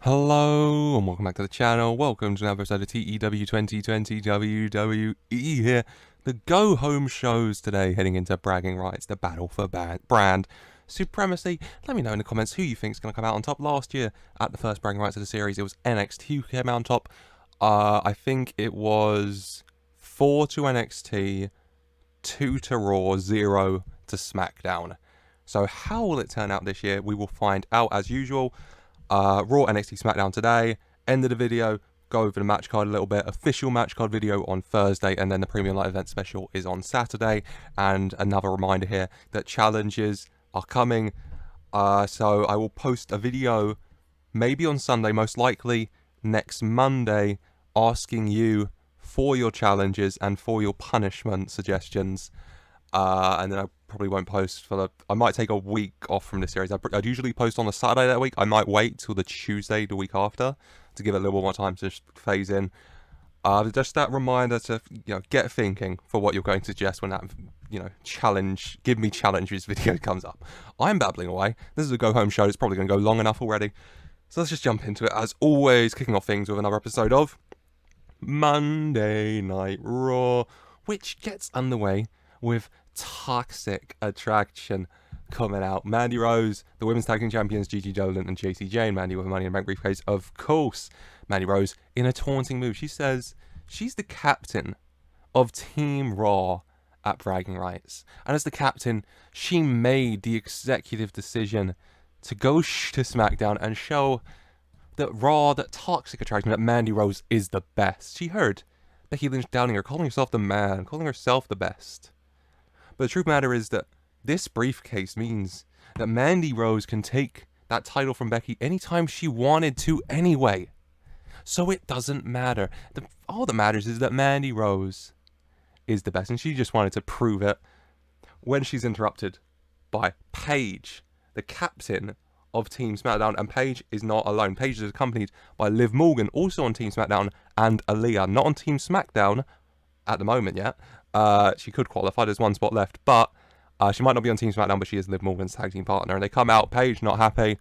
Hello and welcome back to the channel. Welcome to another episode of TEW 2020 WWE here. The go home shows today, heading into bragging rights, the battle for brand supremacy. Let me know in the comments who you think is going to come out on top. Last year at the first bragging rights of the series, it was NXT who came out on top. I think it was 4 to NXT, 2 to Raw, 0 to Smackdown. So how will it turn out this year? We will find out as usual. Raw, NXT, SmackDown today. End of the video, go over the match card a little bit. Official match card video on Thursday, and then the Premium Light Event special is on Saturday. And another reminder here that challenges are coming. So I will post a video maybe on Sunday, most likely next Monday, asking you for your challenges and for your punishment suggestions. And then I probably won't post I might take a week off from this series. I'd usually post on the Saturday that week. I might wait till the Tuesday the week after to give it a little more time to just phase in. Just that reminder to, get thinking for what you're going to suggest when that, give me challenges video comes up. I'm babbling away. This is a go home show. It's probably going to go long enough already. So let's just jump into it. As always, kicking off things with another episode of Monday Night Raw, which gets underway with Toxic Attraction coming out. Mandy Rose, the Women's Tag Team Champions, Gigi Dolan and JC Jane. Mandy with a Money in the Bank briefcase, of course. Mandy Rose in a taunting move. She says she's the captain of Team Raw at bragging rights. And as the captain, she made the executive decision to go to SmackDown and show that Toxic Attraction, that Mandy Rose is the best. She heard Becky Lynch downing her, calling herself the man, calling herself the best. But the truth of the matter is that this briefcase means that Mandy Rose can take that title from Becky anytime she wanted to anyway. So it doesn't matter. All that matters is that Mandy Rose is the best, and she just wanted to prove it when she's interrupted by Paige, the captain of Team SmackDown. And Paige is not alone. Paige is accompanied by Liv Morgan, also on Team SmackDown, and Aaliyah, not on Team SmackDown at the moment yet. She could qualify. There's one spot left, but she might not be on Team SmackDown, but she is Liv Morgan's tag team partner. And they come out. Paige not happy.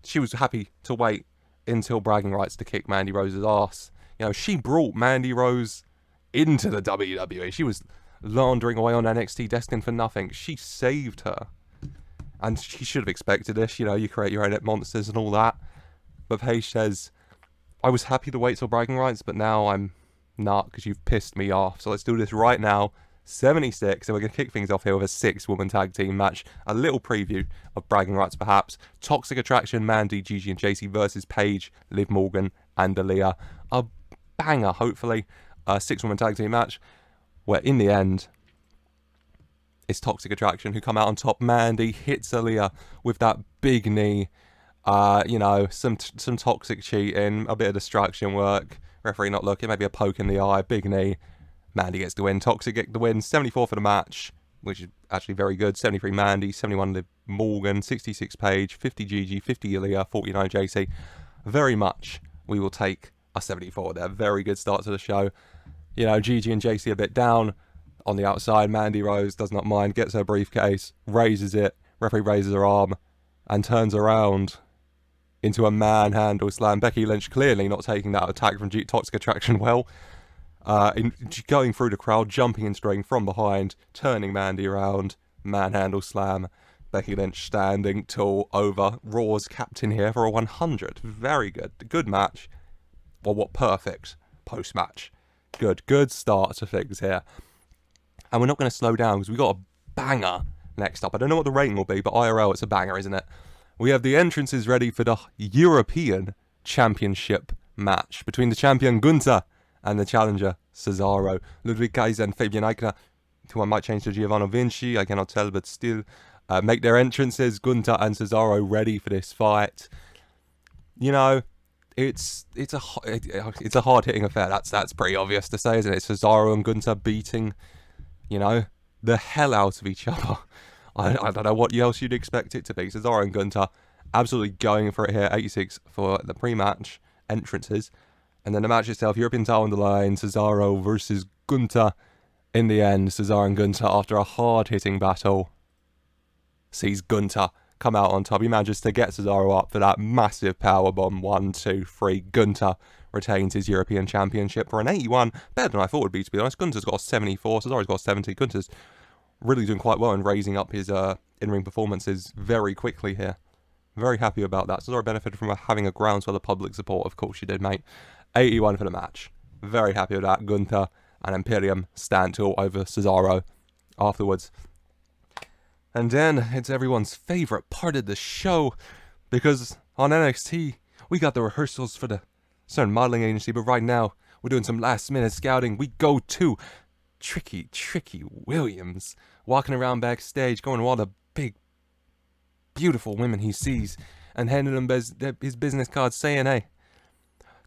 She was happy to wait until bragging rights to kick Mandy Rose's ass. She brought Mandy Rose into the WWE. She was laundering away on NXT, destined for nothing. She saved her. And she should have expected this. You create your own monsters and all that. But Paige says, I was happy to wait till bragging rights, but now I'm not, because you've pissed me off. So let's do this right now. 76, and we're going to kick things off here with a 6-woman tag team match. A little preview of bragging rights, perhaps. Toxic Attraction, Mandy, Gigi, and JC versus Paige, Liv Morgan, and Aaliyah. A banger, hopefully. A 6-woman tag team match, where in the end, it's Toxic Attraction who come out on top. Mandy hits Aaliyah with that big knee. Some toxic cheating, a bit of distraction work. Referee not looking, maybe a poke in the eye, big knee. Mandy gets the win. Toxic get the win. 74 for the match, which is actually very good. 73 Mandy, 71 Liv Morgan, 66 Paige, 50 Gigi, 50 Aaliyah, 49 JC. Very much we will take a 74 there. Very good start to the show. Gigi and JC a bit down on the outside. Mandy Rose does not mind, gets her briefcase, raises it. Referee raises her arm and turns around into a manhandle slam. Becky Lynch clearly not taking that attack from Toxic Attraction well. Going through the crowd, jumping and straying from behind, turning Mandy around, manhandle slam. Becky Lynch standing tall over Raw's captain here for a 100. Very good. Good match. Well, what perfect post-match. Good start to things here. And we're not going to slow down because we've got a banger next up. I don't know what the rating will be, but IRL, it's a banger, isn't it? We have the entrances ready for the European Championship match between the champion Gunther and the challenger Cesaro. Ludwig Kaiser and Fabian Eichner, who I might change to Giovanni Vinci, I cannot tell, but still, make their entrances. Gunther and Cesaro ready for this fight. It's a hard-hitting affair. That's pretty obvious to say, isn't it? Cesaro and Gunther beating, the hell out of each other. I don't know what else you'd expect it to be. Cesaro and Gunther absolutely going for it here. 86 for the pre-match entrances. And then the match itself, European title on the line, Cesaro versus Gunther. In the end, Cesaro and Gunther, after a hard-hitting battle, sees Gunther come out on top. He manages to get Cesaro up for that massive powerbomb. 1, 2, 3. Gunther retains his European Championship for an 81. Better than I thought it would be, to be honest. Gunther's got a 74. Cesaro's got a 70. Gunther's really doing quite well in raising up his in-ring performances very quickly here. Very happy about that. Cesaro benefited from having a groundswell of public support. Of course you did, mate. 81 for the match. Very happy with that. Gunther and Imperium stand tall over Cesaro afterwards. And then it's everyone's favourite part of the show, because on NXT, we got the rehearsals for the certain modelling agency, but right now, we're doing some last-minute scouting. We go to Tricky Williams, walking around backstage, going to all the big, beautiful women he sees, and handing them his business cards saying, hey,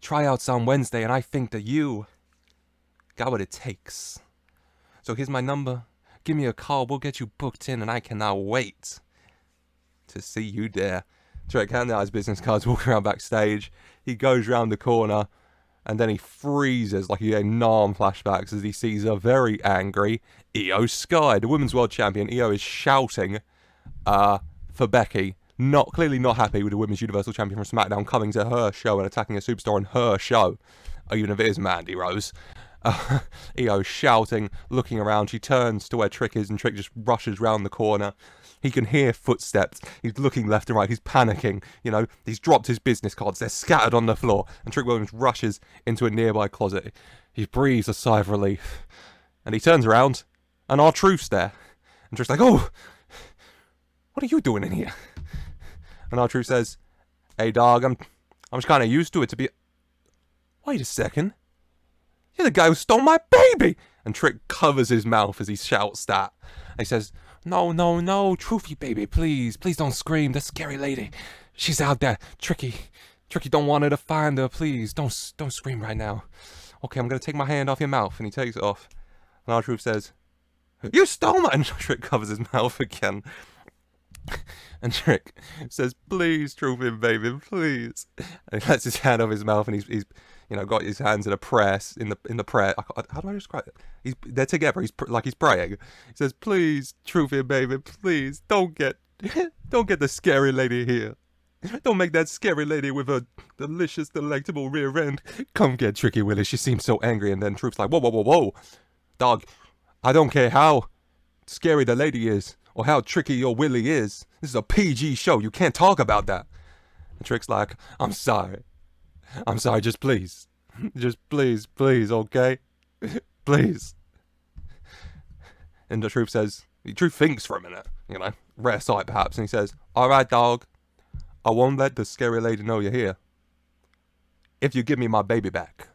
tryouts on Wednesday, and I think that you got what it takes. So here's my number. Give me a call. We'll get you booked in, and I cannot wait to see you there. Trick handing out his business cards, walking around backstage. He goes round the corner, and then he freezes like he had Nam flashbacks as he sees a very angry Io Sky, the Women's World Champion. Io is shouting for Becky, clearly not happy with the Women's Universal Champion from SmackDown coming to her show and attacking a superstar on her show, even if it is Mandy Rose. Io shouting, looking around. She turns to where Trick is, and Trick just rushes round the corner. He can hear footsteps. He's looking left and right. He's panicking. You know, he's dropped his business cards. They're scattered on the floor. And Trick Williams rushes into a nearby closet. He breathes a sigh of relief. And he turns around, and R-Truth's there. And Trick's like, oh, what are you doing in here? And R-Truth says, hey, dog, I'm just kind of used to it to be... Wait a second. You're the guy who stole my baby! And Trick covers his mouth as he shouts that. And he says, no, Truthy baby, please don't scream. The scary lady, she's out there. Tricky don't want her to find her, please. Don't scream right now. Okay, I'm going to take my hand off your mouth. And he takes it off. And R-Truth says, you stole my... And Trick covers his mouth again. And Trick says, please, Truthy baby, please. And he lets his hand off his mouth, and he's got his hands in a press, in the prayer. How do I describe it? They're together. He's praying. He says, please, Truthy baby, please, don't get the scary lady here. Don't make that scary lady with her delicious, delectable rear end come get Tricky Willy. She seems so angry. And then Truth's like, whoa, dog, I don't care how scary the lady is or how tricky your Willy is. This is a PG show. You can't talk about that. And Trick's like, I'm sorry, just please, okay? Please. And the Truth says, the Truth thinks for a minute, rare sight perhaps, and he says, alright, dog, I won't let the scary lady know you're here if you give me my baby back.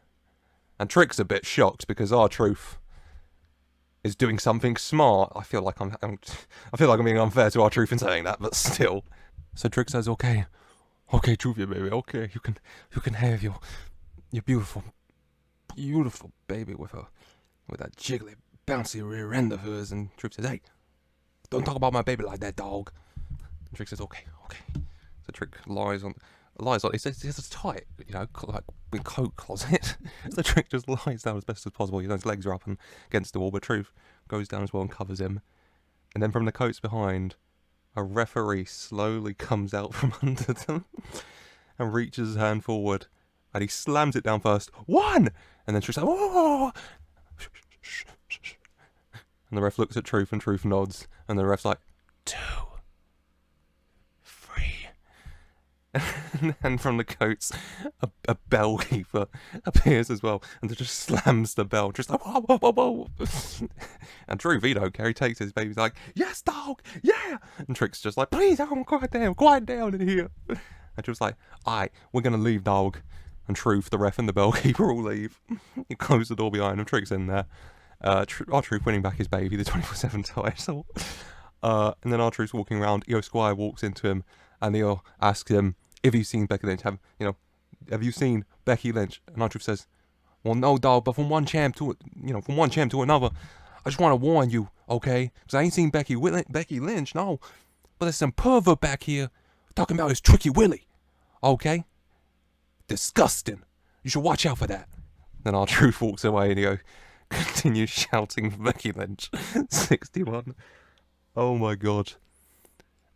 And Trick's a bit shocked because R-Truth is doing something smart. I feel like I'm being unfair to R-Truth in saying that, but still. So Trick says, okay, Truthy baby, okay, you can have your beautiful baby with that jiggly, bouncy rear end of hers. And Truth says, hey, don't talk about my baby like that, dog. And Trick says, okay. So Trick lies on. He says he has a tight, like coat closet. So Trick just lies down as best as possible. His legs are up and against the wall, but Truth goes down as well and covers him. And then from the coats behind, a referee slowly comes out from under them and reaches his hand forward, and he slams it down first. 1! And then Truth's like, whoa! And the ref looks at Truth, and Truth nods, and the ref's like, 2, 3. And from the coats, a bell keeper appears as well, and just slams the bell, just like, whoa. And Truth, he don't care, he takes his baby, he's like, yes, dog, yeah! And Trick's just like, please, everyone quiet down in here. And Truth's like, alright, we're gonna leave, dog. And Truth, the ref, and the bell keeper all leave. He closes the door behind him, Trick's in there. R-Truth winning back his baby, the 24/7 title. And then R-Truth's walking around, Io Squire walks into him, and Io asks him if he's seen Becky Lynch. Have you seen Becky Lynch? And R-Truth says, well, no, dog, but from one champ to another, I just want to warn you, okay? Because I ain't seen Becky Lynch, no. But there's some pervert back here talking about his Tricky Willy, okay? Disgusting. You should watch out for that. Then R-Truth walks away, and Io continues shouting Becky Lynch. 61. Oh my god.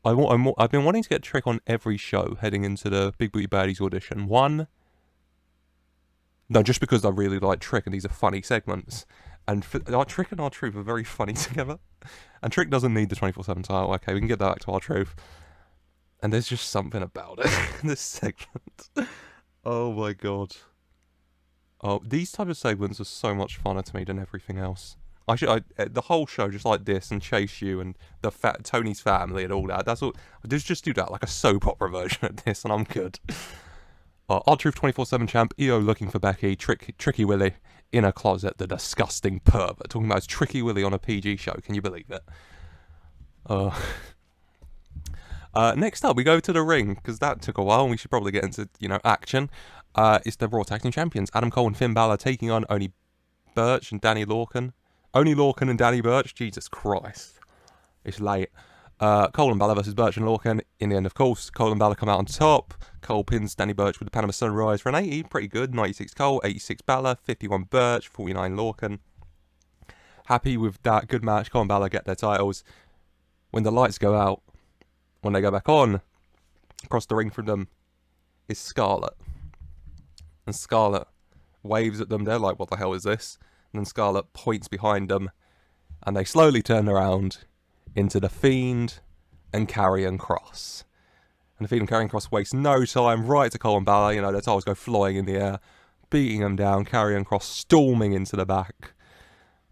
I've been wanting to get Trick on every show heading into the Big Booty Baddies audition. No, just because I really like Trick and these are funny segments. And our Trick and R-Truth are very funny together. And Trick doesn't need the 24/7 title. Okay, we can get that back to R-Truth. And there's just something about it in this segment. Oh my god. Oh, these type of segments are so much funner to me than everything else. The whole show just like this and Chase You and Tony's family and all that. That's all. Just do that like a soap opera version of this, and I'm good. R-Truth 24/7 champ, EO looking for Becky, Tricky Willy in a closet, the disgusting pervert. Talking about his Tricky Willy on a PG show, can you believe it? Next up, we go to the ring, because that took a while, and we should probably get into, action. It's the Raw Tag Team Champions, Adam Cole and Finn Balor taking on Oney Burch and Danny Lorcan. Oney Lorcan and Danny Burch, Jesus Christ. It's late. Cole and Balor versus Burch and Lorcan. In the end, of course, Cole and Balor come out on top. Cole pins Danny Burch with the Panama Sunrise for an 80. Pretty good. 96 Cole, 86 Balor, 51 Burch, 49 Lorcan. Happy with that. Good match. Cole and Balor get their titles. When the lights go out, when they go back on, across the ring from them is Scarlett. And Scarlett waves at them. They're like, what the hell is this? And then Scarlett points behind them. And they slowly turn around into The Fiend and Karrion Kross. And The Fiend and Karrion Kross waste no time, right to Cole and Balor. Their titles go flying in the air, beating them down. Karrion Kross storming into the back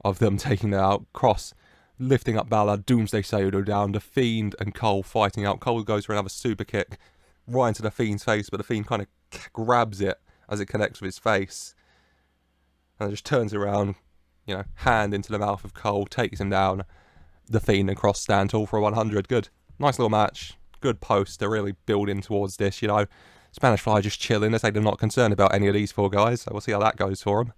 of them, taking them out. Kross lifting up Balor, Doomsday Sailor down. The Fiend and Cole fighting out. Cole goes for another super kick right into The Fiend's face, but The Fiend kind of grabs it as it connects with his face. And just turns around, hand into the mouth of Cole, takes him down. The Fiend and Kross stand tall for a 100. Good. Nice little match. Good post. They're really building towards this, Spanish Fly just chilling. They say they're not concerned about any of these four guys, so we'll see how that goes for them.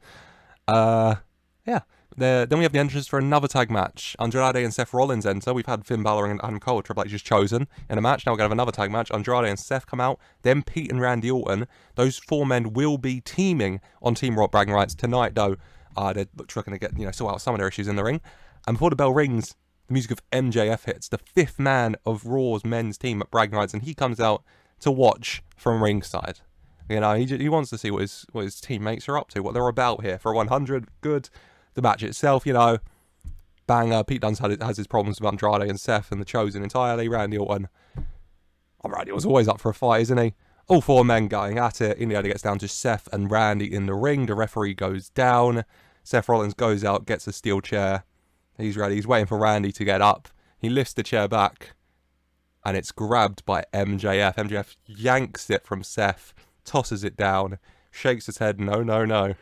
Yeah. Then we have the entrance for another tag match. Andrade and Seth Rollins enter. We've had Finn Balor and Adam Cole, Triple H just chosen in a match. Now we're going to have another tag match. Andrade and Seth come out. Then Pete and Randy Orton. Those four men will be teaming on Team Rock bragging rights tonight, though. They're looking to get, sort out some of their issues in the ring. And before the bell rings, the music of MJF hits, the fifth man of Raw's men's team at bragging rights, and he comes out to watch from ringside. He wants to see what his teammates are up to, what they're about here. For 100, good. The match itself, banger. Pete Dunne has his problems with Andrade and Seth and the Chosen entirely. Randy Orton. Randy was always up for a fight, isn't he? All four men going at it. In the end, it gets down to Seth and Randy in the ring. The referee goes down. Seth Rollins goes out, gets a steel chair. He's ready. He's waiting for Randy to get up. He lifts the chair back, and it's grabbed by MJF. MJF yanks it from Seth, tosses it down, shakes his head, no, no, no.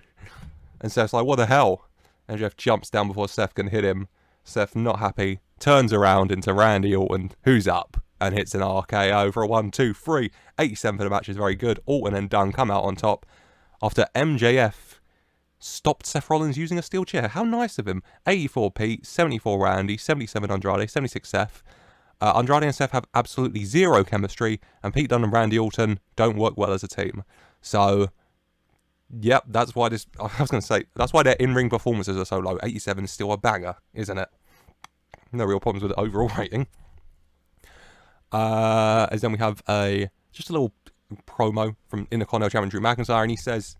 And Seth's like, what the hell? MJF jumps down before Seth can hit him. Seth, not happy, turns around into Randy Orton, who's up, and hits an RKO for a 1, 2, 3. 87 for the match is very good. Orton and Dunne come out on top after MJF stopped Seth Rollins using a steel chair. How nice of him. 84 Pete, 74 Randy, 77 Andrade, 76 Seth. Andrade and Seth have absolutely zero chemistry, and Pete Dunne and Randy Orton don't work well as a team. So, yep, that's why that's why their in-ring performances are so low. 87 is still a banger, isn't it? No real problems with the overall rating. As then we have just a little promo from Intercontinental Champion Drew McIntyre, and he says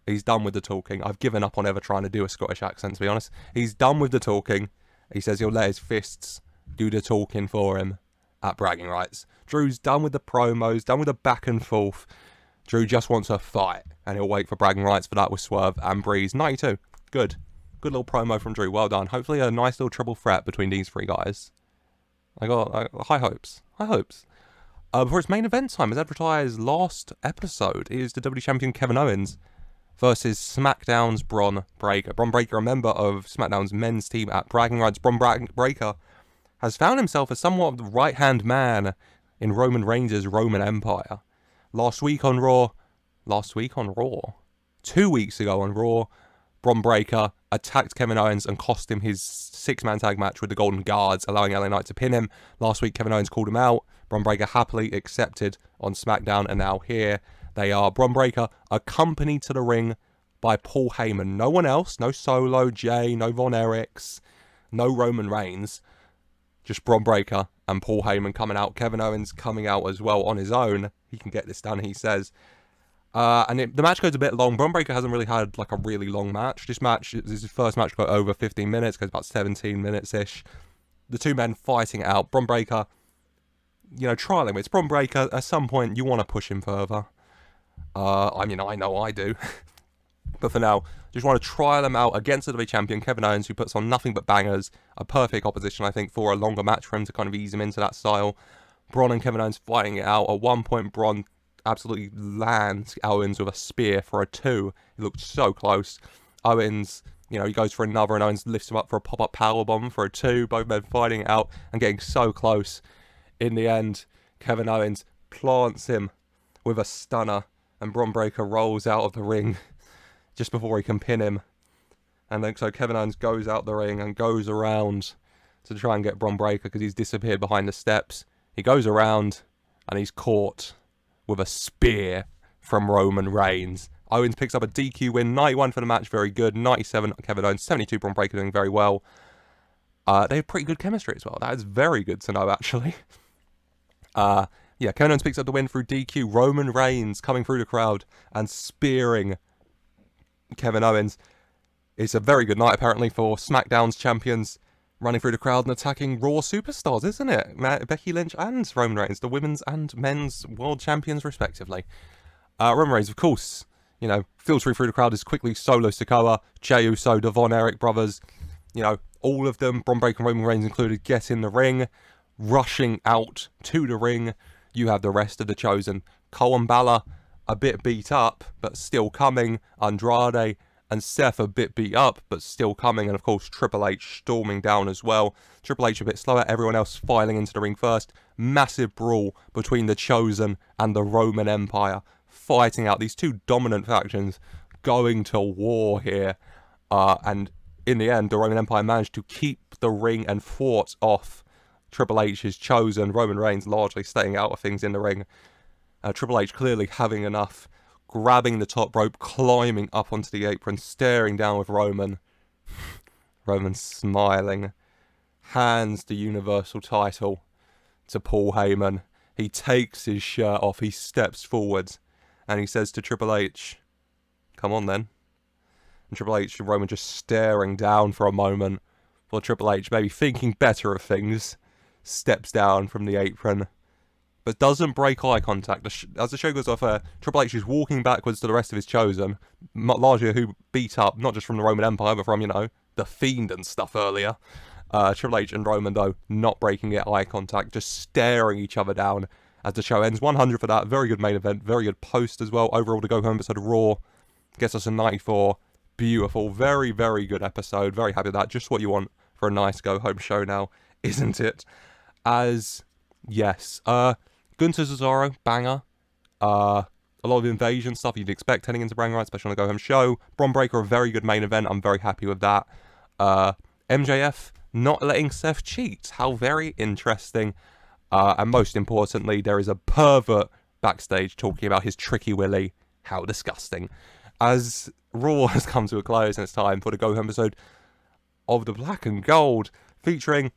he's done with the talking. I've given up on ever trying to do a Scottish accent, to be honest. He's done with the talking. He says he'll let his fists do the talking for him at bragging rights. Drew's done with the promos, done with the back and forth. Drew just wants a fight, and he'll wait for bragging rights for that with Swerve and Breeze. 92. Good. Good little promo from Drew. Well done. Hopefully a nice little triple threat between these three guys. I got high hopes. High hopes. Before its main event time, as advertised last episode, is the WWE Champion Kevin Owens versus SmackDown's Bron Breakker. Bron Breakker, a member of SmackDown's men's team at bragging rights. Bron Breakker has found himself as somewhat of the right-hand man in Roman Reigns' Roman Empire. 2 weeks ago on Raw, Bron Breakker attacked Kevin Owens and cost him his 6-man tag match with the Golden Guards, allowing LA Knight to pin him. Last week, Kevin Owens called him out. Bron Breakker happily accepted on SmackDown, and now here they are. Bron Breakker accompanied to the ring by Paul Heyman. No one else. No Solo, Jay, no Von Erichs, no Roman Reigns. Just Bron Breakker and Paul Heyman coming out. Kevin Owens coming out as well on his own. He can get this done, he says. The match goes a bit long. Bron Breakker hasn't really had like a really long match. This is his first match, got over 15 minutes, goes about 17 minutes-ish. The two men fighting it out. Bron Breakker, trialing him. It's Bron Breakker. At some point, you want to push him further. I know I do. But for now, just want to trial him out against the WWE champion, Kevin Owens, who puts on nothing but bangers. A perfect opposition, I think, for a longer match for him to kind of ease him into that style. Bron and Kevin Owens fighting it out. At one point, Bron absolutely lands Owens with a spear for a 2. He looked so close. Owens, he goes for another, and Owens lifts him up for a pop-up powerbomb for a 2. Both men fighting it out and getting so close. In the end, Kevin Owens plants him with a stunner, and Bron Breakker rolls out of the ring just before he can pin him. And then so Kevin Owens goes out the ring and goes around to try and get Bron Breakker because he's disappeared behind the steps. He goes around and he's caught with a spear from Roman Reigns. Owens picks up a DQ win, 91 for the match, very good. 97 Kevin Owens, 72 Bron Breakker, doing very well. They have pretty good chemistry as well. That is very good to know, actually. Kevin Owens picks up the win through DQ. Roman Reigns coming through the crowd and spearing Kevin Owens. It's a very good night, apparently, for SmackDown's champions, running through the crowd and attacking Raw superstars, isn't it? Becky Lynch and Roman Reigns, the women's and men's world champions, respectively. Roman Reigns, of course, filtering through the crowd is quickly Solo Sikoa, Jey Uso, the Von Erich brothers, all of them, Bron Breakker and Roman Reigns included, get in the ring, rushing out to the ring. You have the rest of the Chosen. Cole and Balor, a bit beat up, but still coming. Andrade and Seth a bit beat up, but still coming. And of course, Triple H storming down as well. Triple H a bit slower, everyone else filing into the ring first. Massive brawl between the Chosen and the Roman Empire, fighting out these two dominant factions, going to war here. And in the end, the Roman Empire managed to keep the ring and fought off Triple H's Chosen. Roman Reigns largely staying out of things in the ring. Triple H clearly having enough, grabbing the top rope, climbing up onto the apron, staring down with Roman. Roman smiling, hands the Universal title to Paul Heyman. He takes his shirt off, he steps forwards, and he says to Triple H, "Come on then." And Triple H and Roman just staring down for a moment, while Triple H, maybe thinking better of things, steps down from the apron, but doesn't break eye contact. As the show goes off air, Triple H is walking backwards to the rest of his Chosen, largely who beat up, not just from the Roman Empire, but from, the Fiend and stuff earlier. Triple H and Roman, though, not breaking eye contact, just staring each other down as the show ends. 100 for that. Very good main event. Very good post as well. Overall, to go home episode of Raw gets us a 94. Beautiful. Very, very good episode. Very happy with that. Just what you want for a nice go-home show now, isn't it? Yes. Gunther Cesaro, banger. A lot of invasion stuff you'd expect heading into Bragging Rights, especially on a go-home show. Bron Breakker, a very good main event. I'm very happy with that. MJF not letting Seth cheat. How very interesting. And most importantly, there is a pervert backstage talking about his tricky Willy. How disgusting. As Raw has come to a close and it's time for the go-home episode of the Black and Gold, featuring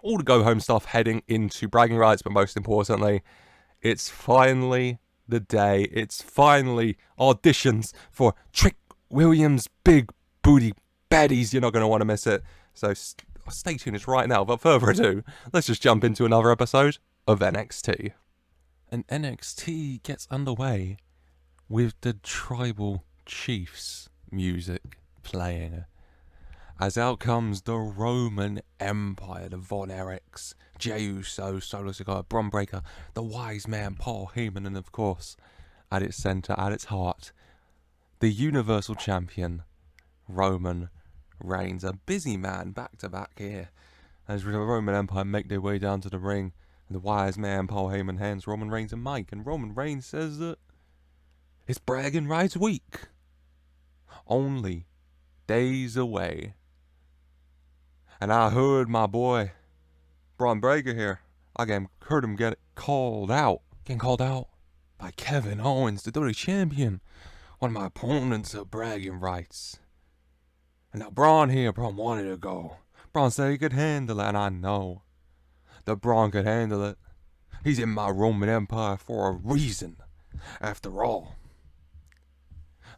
all the go-home stuff heading into Bragging Rights, but most importantly, it's finally the day. It's finally auditions for Trick Williams' Big Booty Baddies. You're not going to want to miss it. So stay tuned, it's right now. Without further ado, let's just jump into another episode of NXT. And NXT gets underway with the Tribal Chiefs music playing. As out comes the Roman Empire, the Von Erichs, Jey Uso, Solo Sikoa, Bron Breakker, the wise man Paul Heyman, and of course, at its centre, at its heart, the Universal Champion, Roman Reigns. A busy man back to back here, as the Roman Empire make their way down to the ring, and the wise man Paul Heyman hands Roman Reigns a mic, and Roman Reigns says that it's Bragging Rights Week. Only days away. And I heard my boy, Bron Breakker here, heard him get called out. Getting called out by Kevin Owens, the WWE Champion. One of my opponents of Bragging Rights. And now Braun wanted to go. Braun said he could handle it, and I know that Braun could handle it. He's in my Roman Empire for a reason, after all.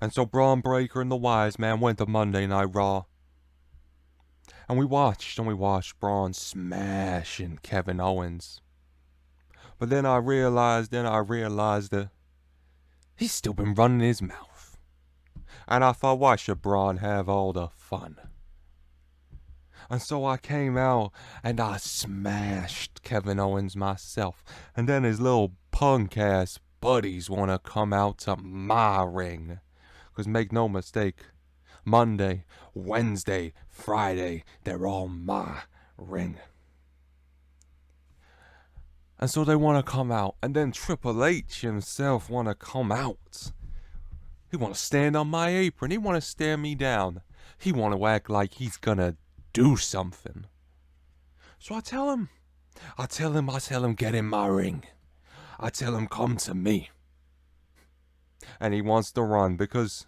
And so Braun Breaker and the Wise Man went to Monday Night Raw. And we watched Braun smashing Kevin Owens. But then I realized that he's still been running his mouth. And I thought, why should Braun have all the fun? And so I came out and I smashed Kevin Owens myself. And then his little punk ass buddies want to come out to my ring. Because make no mistake, Monday, Wednesday, Friday, they're all my ring. And so they want to come out. And then Triple H himself want to come out. He want to stand on my apron. He want to stare me down. He want to act like he's going to do something. So I tell him, get in my ring. I tell him, come to me. And he wants to run because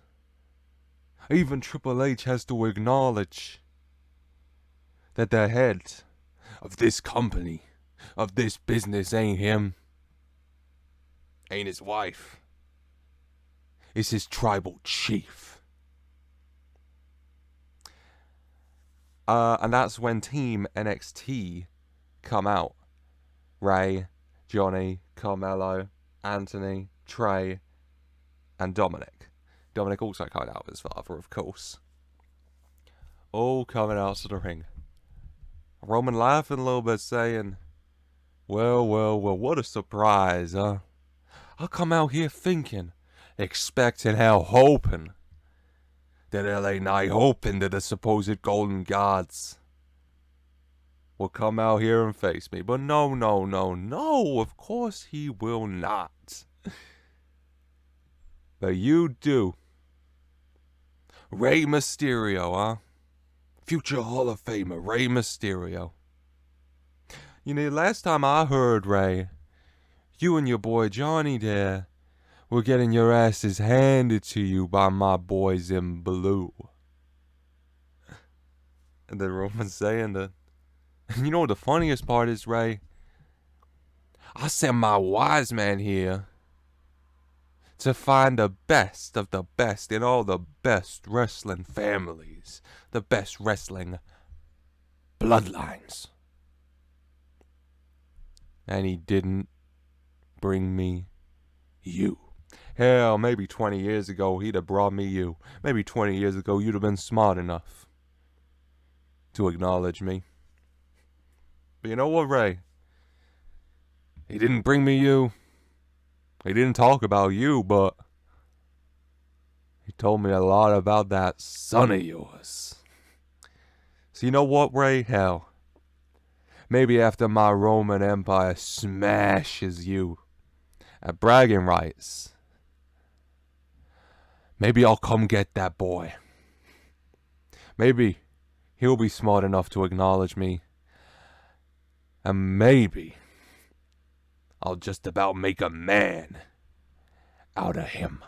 even Triple H has to acknowledge that the head of this company, of this business, ain't him. Ain't his wife. It's his tribal chief. And that's when Team NXT come out. Ray, Johnny, Carmelo, Anthony, Trey, and Dominic. Dominic also coming out with his father, of course. All coming out to the ring. Roman laughing a little bit, saying, well, what a surprise, huh? I come out here thinking, expecting, hell, hoping that LA Knight, hoping that the supposed Golden Gods will come out here and face me. But no, of course he will not. But you do. Rey Mysterio, huh? Future Hall of Famer, Rey Mysterio. You know, last time I heard, Ray, you and your boy Johnny there were getting your asses handed to you by my boys in blue. And then Roman's saying that. And you know what the funniest part is, Ray? I sent my wise man here to find the best of the best in all the best wrestling families, the best wrestling bloodlines. And he didn't bring me you. Hell, maybe 20 years ago he'd have brought me you. Maybe 20 years ago you'd have been smart enough to acknowledge me. But you know what, Ray? He didn't bring me you. He didn't talk about you, but he told me a lot about that son of yours. So you know what, Ray? Hell, maybe after my Roman Empire smashes you at bragging rights, maybe I'll come get that boy. Maybe he'll be smart enough to acknowledge me. And maybe I'll just about make a man out of him.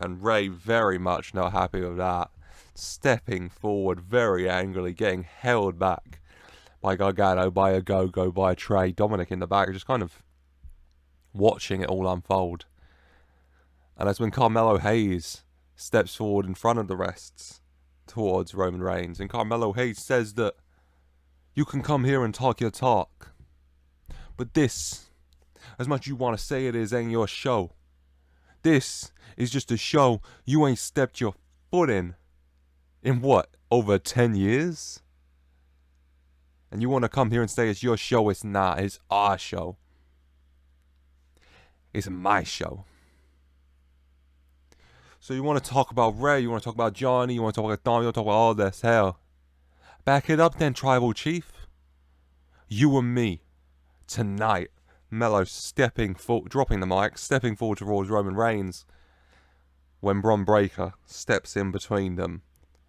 And Ray very much not happy with that. Stepping forward very angrily, getting held back by Gargano, by a Go-Go, by a Trey. Dominic in the back, just kind of watching it all unfold. And that's when Carmelo Hayes steps forward in front of the rest towards Roman Reigns. And Carmelo Hayes says that you can come here and talk your talk, but this, as much as you want to say it is, ain't your show. This is just a show you ain't stepped your foot in what, over 10 years? And you want to come here and say it's your show? It's not. It's our show. It's my show. So you want to talk about Ray, you want to talk about Johnny, you want to talk about Dom, you want to talk about all this. Hell, back it up then, Tribal Chief. You and me, tonight. Mello dropping the mic, stepping forward towards Roman Reigns, when Bron Breakker steps in between them,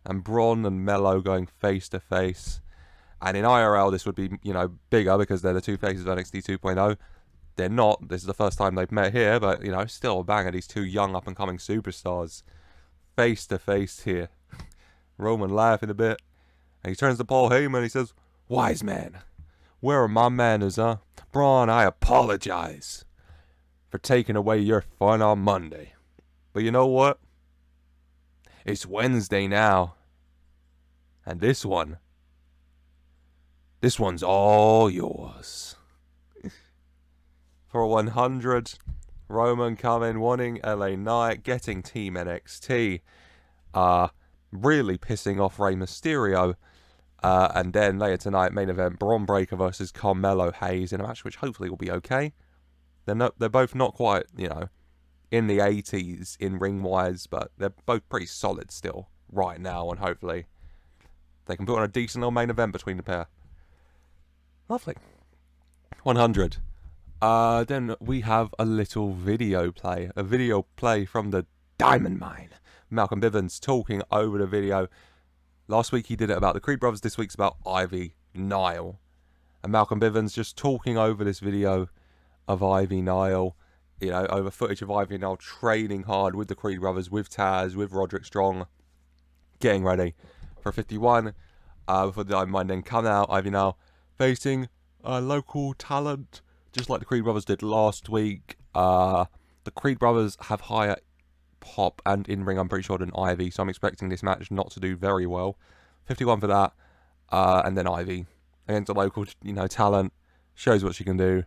and Bron and Mello going face to face. And in IRL this would be, bigger because they're the two faces of NXT 2.0. They're not. This is the first time they've met here, but still a banger. These two young up and coming superstars face to face here. Roman laughing a bit, and he turns to Paul Heyman and he says, "Wise man, Where are my manners, huh? Braun, I apologize for taking away your fun on Monday. But you know what? It's Wednesday now. And this one's all yours. For 100, Roman coming, winning LA Knight, getting Team NXT, really pissing off Rey Mysterio, and then later tonight, main event, Braun Breaker versus Carmelo Hayes in a match which hopefully will be okay. They're both not quite, in the 80s in ring-wise, but they're both pretty solid still right now, and hopefully they can put on a decent little main event between the pair. Lovely. 100. Then we have a little video play. A video play from the Diamond Mine. Malcolm Bivens talking over the video. Last week he did it about the Creed brothers. This week's about Ivy Nile. And Malcolm Bivens just talking over this video of Ivy Nile. Over footage of Ivy Nile training hard with the Creed brothers, with Taz, with Roderick Strong. Getting ready for 51. Before the Diamond Mine then come out. Ivy Nile facing local talent, just like the Creed brothers did last week. The Creed brothers have higher pop and in-ring, I'm pretty sure, than Ivy, so I'm expecting this match not to do very well. 51 for that, and then Ivy against a local, talent, shows what she can do,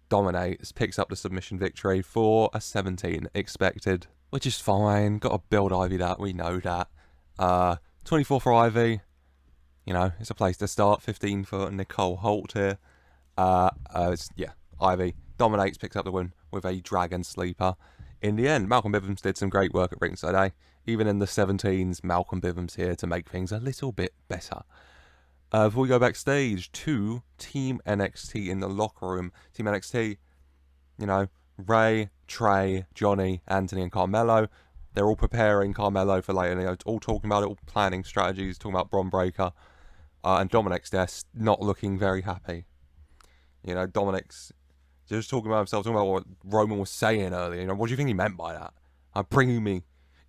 dominates, picks up the submission victory for a 17 expected, which is fine. Got to build Ivy that, we know that. 24 for Ivy. It's a place to start. 15 for Nicole Holt here. Ivy dominates, picks up the win with a Dragon Sleeper. In the end, Malcolm Bivens did some great work at ringside, Even in the 17s, Malcolm Bivens here to make things a little bit better. Before we go backstage to Team NXT in the locker room. Team NXT, Ray, Trey, Johnny, Anthony, and Carmelo. They're all preparing Carmelo for later. All talking about it, all planning strategies, talking about Braun Breaker. And Dominic's there, not looking very happy. Dominic's just talking about himself, talking about what Roman was saying earlier. What do you think he meant by that? Bringing me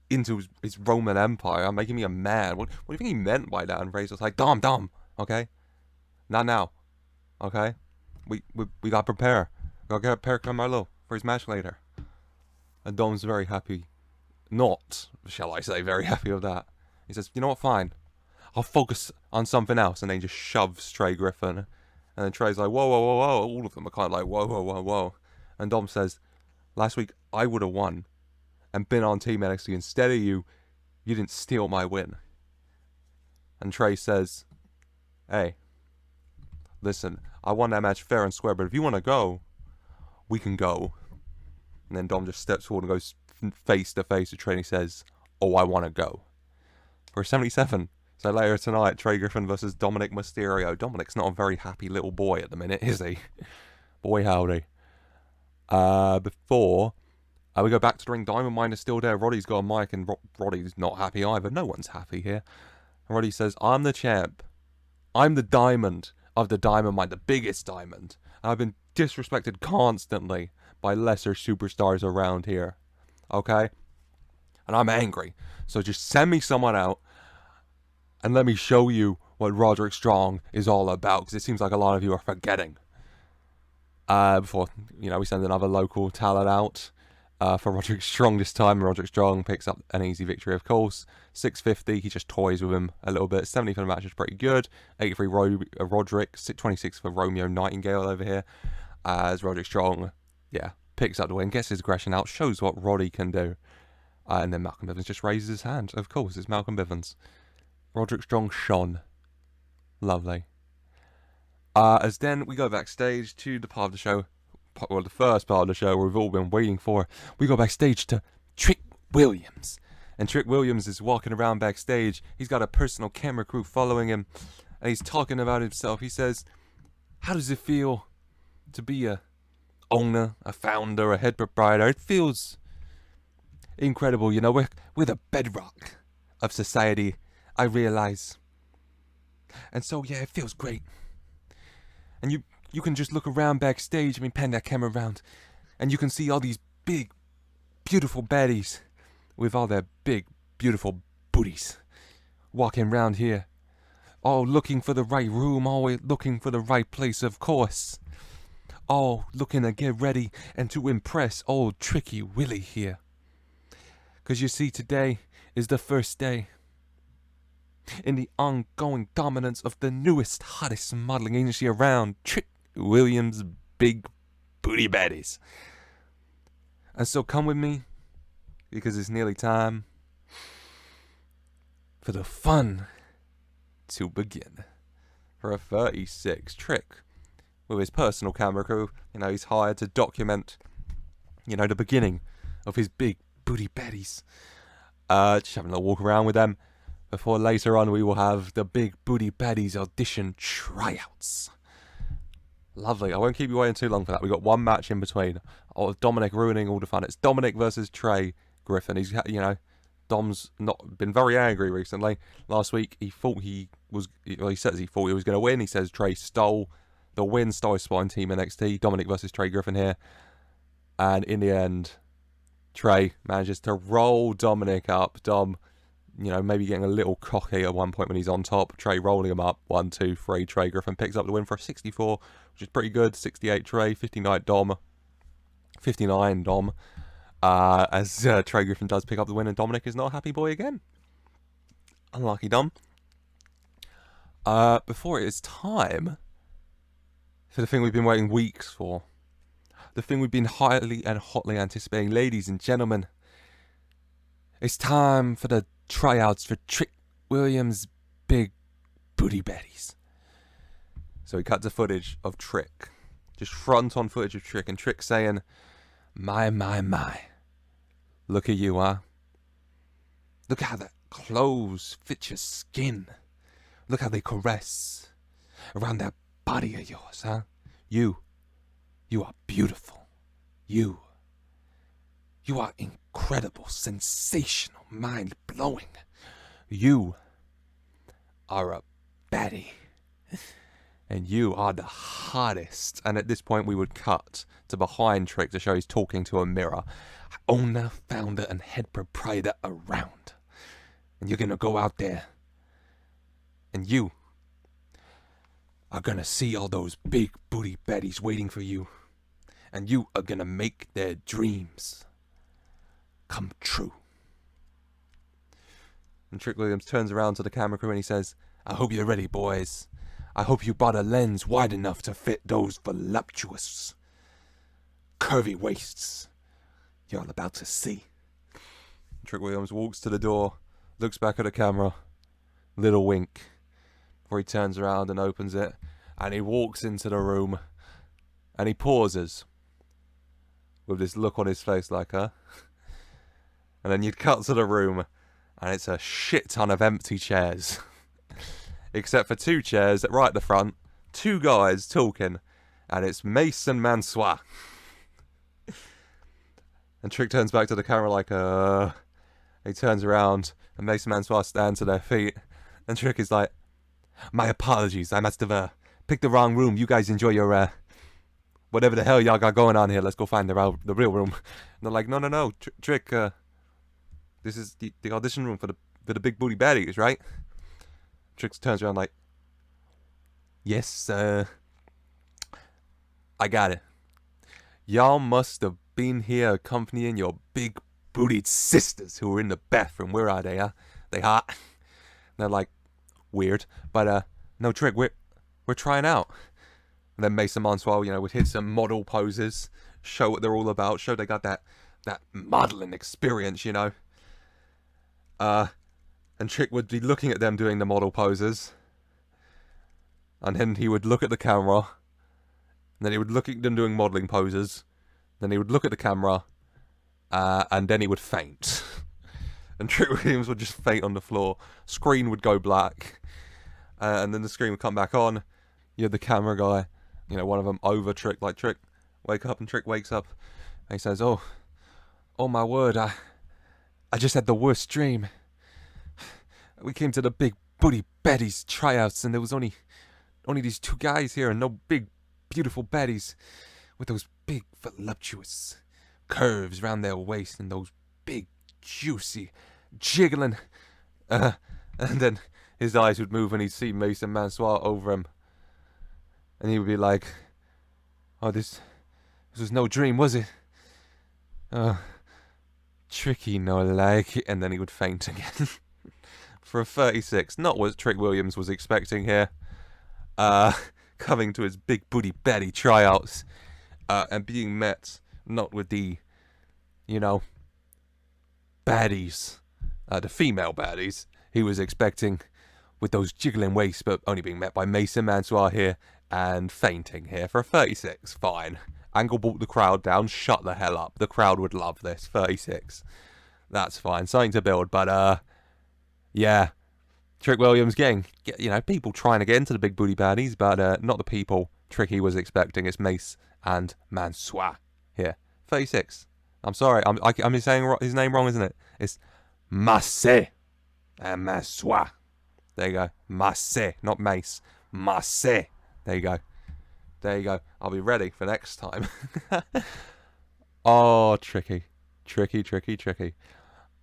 into his Roman Empire, making me a man. What do you think he meant by that? And Ray's was like, dumb, okay? Not now, okay? We got to prepare. We got to prepare Carmelo for his match later. And Dom's very happy. Not, shall I say, very happy with that. He says, you know what, fine. I'll focus on something else. And then he just shoves Trey Griffin. And then Trey's like, whoa. All of them are kind of like, whoa. And Dom says, last week I would have won and been on Team NXT instead of you. You didn't steal my win. And Trey says, hey, listen, I won that match fair and square, but if you want to go, we can go. And then Dom just steps forward and goes face to face with Trey and he says, oh, I want to go. For 77. So later tonight, Trey Griffin versus Dominic Mysterio. Dominic's not a very happy little boy at the minute, is he? Boy howdy. Before we go back to the ring, Diamond Mine is still there. Roddy's got a mic and Roddy's not happy either. No one's happy here. And Roddy says, I'm the champ. I'm the diamond of the Diamond Mine, the biggest diamond. I've been disrespected constantly by lesser superstars around here. Okay? And I'm angry. So just send me someone out and let me show you what Roderick Strong is all about, because it seems like a lot of you are forgetting. Before, we send another local talent out for Roderick Strong this time. Roderick Strong picks up an easy victory, of course. 650, he just toys with him a little bit. 70 for the match is pretty good. 83 Roderick, 26 for Romeo Nightingale over here. As Roderick Strong, picks up the win, gets his aggression out, shows what Roddy can do. And then Malcolm Bivens just raises his hand. Of course, it's Malcolm Bivens. Roderick Strong shone. Lovely. As then we go backstage to the part of the show, the first part of the show we've all been waiting for. We go backstage to Trick Williams. And Trick Williams is walking around backstage. He's got a personal camera crew following him. And he's talking about himself. He says, how does it feel to be a owner, a founder, a head proprietor? It feels incredible. We're the bedrock of society, I realize. And so, it feels great. And you can just look around backstage, pan that camera around, and you can see all these big, beautiful baddies with all their big, beautiful booties walking around here. Oh, looking for the right room, always looking for the right place, of course. Oh, looking to get ready and to impress old tricky Willy here. 'Cause you see, today is the first day in the ongoing dominance of the newest, hottest modeling agency around, Trick Williams' Big Booty Baddies. And so come with me, because it's nearly time for the fun to begin. For a 36, Trick, with his personal camera crew, he's hired to document, the beginning of his Big Booty Baddies. Just having a walk around with them before later on we will have the Big Booty Baddies audition tryouts. Lovely. I won't keep you waiting too long for that. We've got one match in between. Oh, Dominic ruining all the fun. It's Dominic versus Trey Griffin. He's, Dom's not been very angry recently. Last week he thought he says he thought he was going to win. He says Trey stole the win, stole his spot in Team NXT. Dominic versus Trey Griffin here. And in the end, Trey manages to roll Dominic up. Dom, maybe getting a little cocky at one point when he's on top. Trey rolling him up. 1, 2, 3. Trey Griffin picks up the win for a 64, which is pretty good. 68 Trey, 59 Dom. 59 Dom. As Trey Griffin does pick up the win, and Dominic is not a happy boy again. Unlucky Dom. Before it is time for the thing we've been waiting weeks for. The thing we've been highly and hotly anticipating. Ladies and gentlemen, it's time for the tryouts for Trick Williams' Big Booty Baddies. So he cuts the footage of Trick. Just front on footage of Trick. And Trick saying, my. Look at you, huh? Look how the clothes fit your skin. Look how they caress around that body of yours, huh? You are beautiful. You are incredible, sensational, mind-blowing. You are a baddie. And you are the hottest. And at this point we would cut to behind Trick to show he's talking to a mirror. Owner, founder, and head proprietor around. And you're gonna go out there and you are gonna see all those big booty baddies waiting for you. And you are gonna make their dreams come true. And Trick Williams turns around to the camera crew and he says, I hope you're ready, boys. I hope you bought a lens wide enough to fit those voluptuous, curvy waists you're all about to see. Trick Williams walks to the door, looks back at the camera, little wink, before he turns around and opens it, and he walks into the room, and he pauses, with this look on his face like, huh? And then you'd cut to the room, and it's a shit ton of empty chairs. Except for 2 chairs right at the front, 2 guys talking, and it's Mason Mansois. And Trick turns back to the camera like, He turns around, and Mason Mansois stands to their feet, and Trick is like, my apologies, I must have picked the wrong room. You guys enjoy your whatever the hell y'all got going on here. Let's go find the real room. And they're like, no, Trick, this is the audition room for the big booty baddies, right? Trick turns around like, yes, I got it. Y'all must have been here accompanying your big bootied sisters who were in the bathroom. Where are they, huh? They hot? And they're like, weird. But no, Trick, we're trying out. And then Mason Mansois, would hit some model poses, show what they're all about, show they got that modeling experience, And Trick would be looking at them doing the model poses. And then he would look at the camera. And then he would look at them doing modeling poses. Then he would look at the camera. And then he would faint. And Trick Williams would just faint on the floor. Screen would go black. And then the screen would come back on. You had the camera guy, one of them over Trick, like, Trick, wake up. And Trick wakes up. And he says, oh my word, I just had the worst dream. We came to the big booty baddies tryouts, and there was only these 2 guys here, and no big beautiful baddies with those big voluptuous curves around their waist and those big juicy jiggling. And then his eyes would move when he'd see Mason Mansoir over him. And he would be like, oh, this was no dream, was it? Oh, tricky, no like. And then he would faint again. For a 36. Not what Trick Williams was expecting here. Coming to his big booty Betty tryouts. And being met not with the, baddies. The female baddies he was expecting with those jiggling waists, but only being met by Mason Mansoir here and fainting here for a 36. Fine. Angle brought the crowd down. Shut the hell up. The crowd would love this. 36. That's fine. Something to build, but yeah. Trick Williams getting, people trying to get into the big booty baddies, but not the people Tricky was expecting. It's Mace and Mansoir here. 36. I'm sorry. I'm saying his name wrong, isn't it? It's Mace and Mansoir. There you go. Mace, not Mace. Mace. There you go. There you go. I'll be ready for next time. Oh, tricky. Tricky.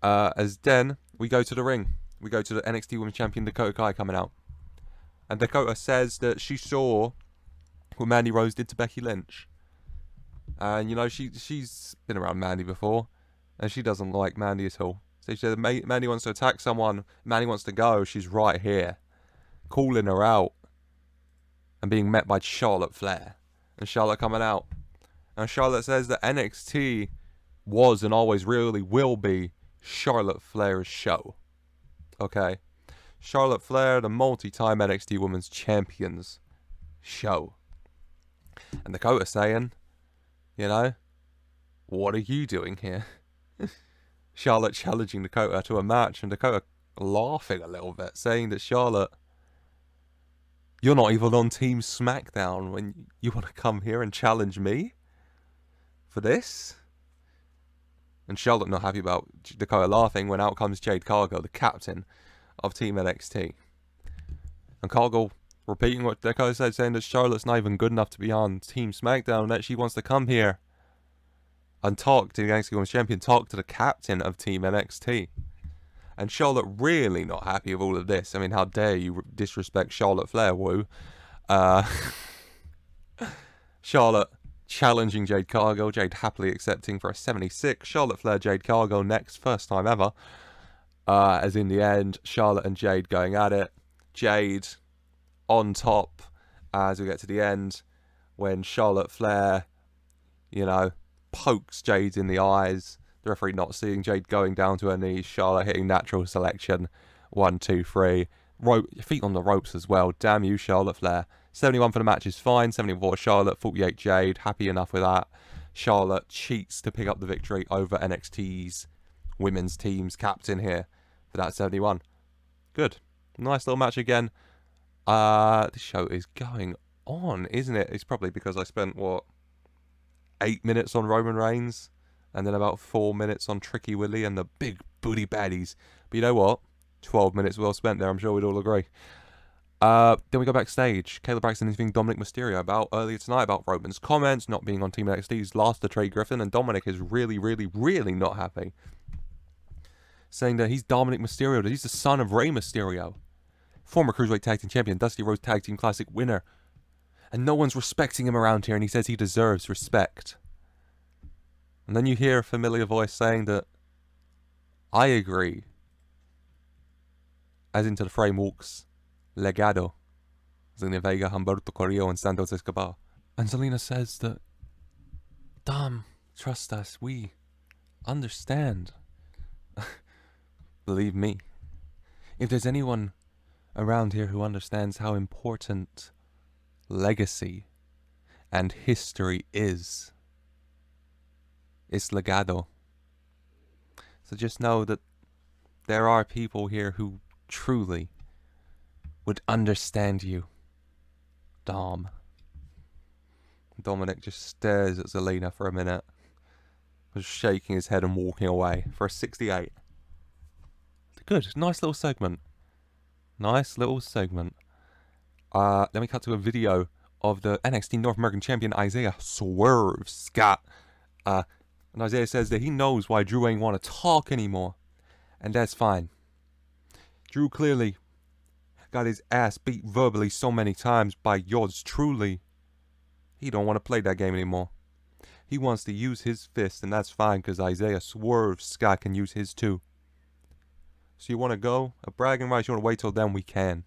As then, we go to the ring. We go to the NXT Women's Champion Dakota Kai coming out. And Dakota says that she saw what Mandy Rose did to Becky Lynch. And, she's been around Mandy before. And she doesn't like Mandy at all. So she said Mandy wants to attack someone. Mandy wants to go. She's right here. Calling her out. And being met by Charlotte Flair. And Charlotte coming out. And Charlotte says that NXT was and always really will be Charlotte Flair's show. Okay. Charlotte Flair, the multi-time NXT Women's Champions show. And Dakota saying, what are you doing here? Charlotte challenging Dakota to a match, and Dakota laughing a little bit, saying that Charlotte, you're not even on Team Smackdown when you want to come here and challenge me for this? And Charlotte not happy about Dakota laughing when out comes Jade Cargill, the captain of Team NXT. And Cargill repeating what Dakota said, saying that Charlotte's not even good enough to be on Team Smackdown, and that she wants to come here and talk to the NXT Women's Champion, talk to the captain of Team NXT. And Charlotte really not happy with all of this. I mean, how dare you disrespect Charlotte Flair, woo. Charlotte challenging Jade Cargill. Jade happily accepting for a 76. Charlotte Flair, Jade Cargill next. First time ever. As in the end, Charlotte and Jade going at it. Jade on top as we get to the end. When Charlotte Flair, pokes Jade in the eyes. The referee not seeing Jade going down to her knees. Charlotte hitting natural selection. 1, 2, 3. Feet on the ropes as well. Damn you, Charlotte Flair. 71 for the match is fine. 74 Charlotte. 48 Jade. Happy enough with that. Charlotte cheats to pick up the victory over NXT's women's team's captain here for that 71. Good. Nice little match again. This show is going on, isn't it? It's probably because I spent, 8 minutes on Roman Reigns, and then about 4 minutes on Tricky Willy and the big booty baddies. But you know what? 12 minutes well spent there, I'm sure we'd all agree. Then we go backstage. Kayla Braxton interviewing Dominic Mysterio about earlier tonight about Roman's comments, not being on Team NXT's lost to Trey Griffin, and Dominic is really, really, really not happy. Saying that he's Dominic Mysterio, that he's the son of Rey Mysterio. Former Cruiserweight Tag Team Champion, Dusty Rhodes Tag Team Classic winner. And no one's respecting him around here, and he says he deserves respect. And then you hear a familiar voice saying that, I agree. As into the frame walks Legado, Zelina Vega, Humberto Carrillo, and Santos Escobar. And Zelina says that, Dom, trust us, we understand. Believe me, if there's anyone around here who understands how important legacy and history is, it's Legado. So just know that there are people here who truly would understand you, Dom. Dominic just stares at Zelina for a minute, was shaking his head and walking away for a 68. Good, nice little segment. Nice little segment. Let me cut to a video of the NXT North American Champion Isaiah Swerve Scott. And Isaiah says that he knows why Drew ain't want to talk anymore. And that's fine. Drew clearly got his ass beat verbally so many times by yours truly. He don't want to play that game anymore. He wants to use his fist, and that's fine, because Isaiah Swerve Scott can use his too. So you want to go? A bragging rights, you want to wait till then, we can.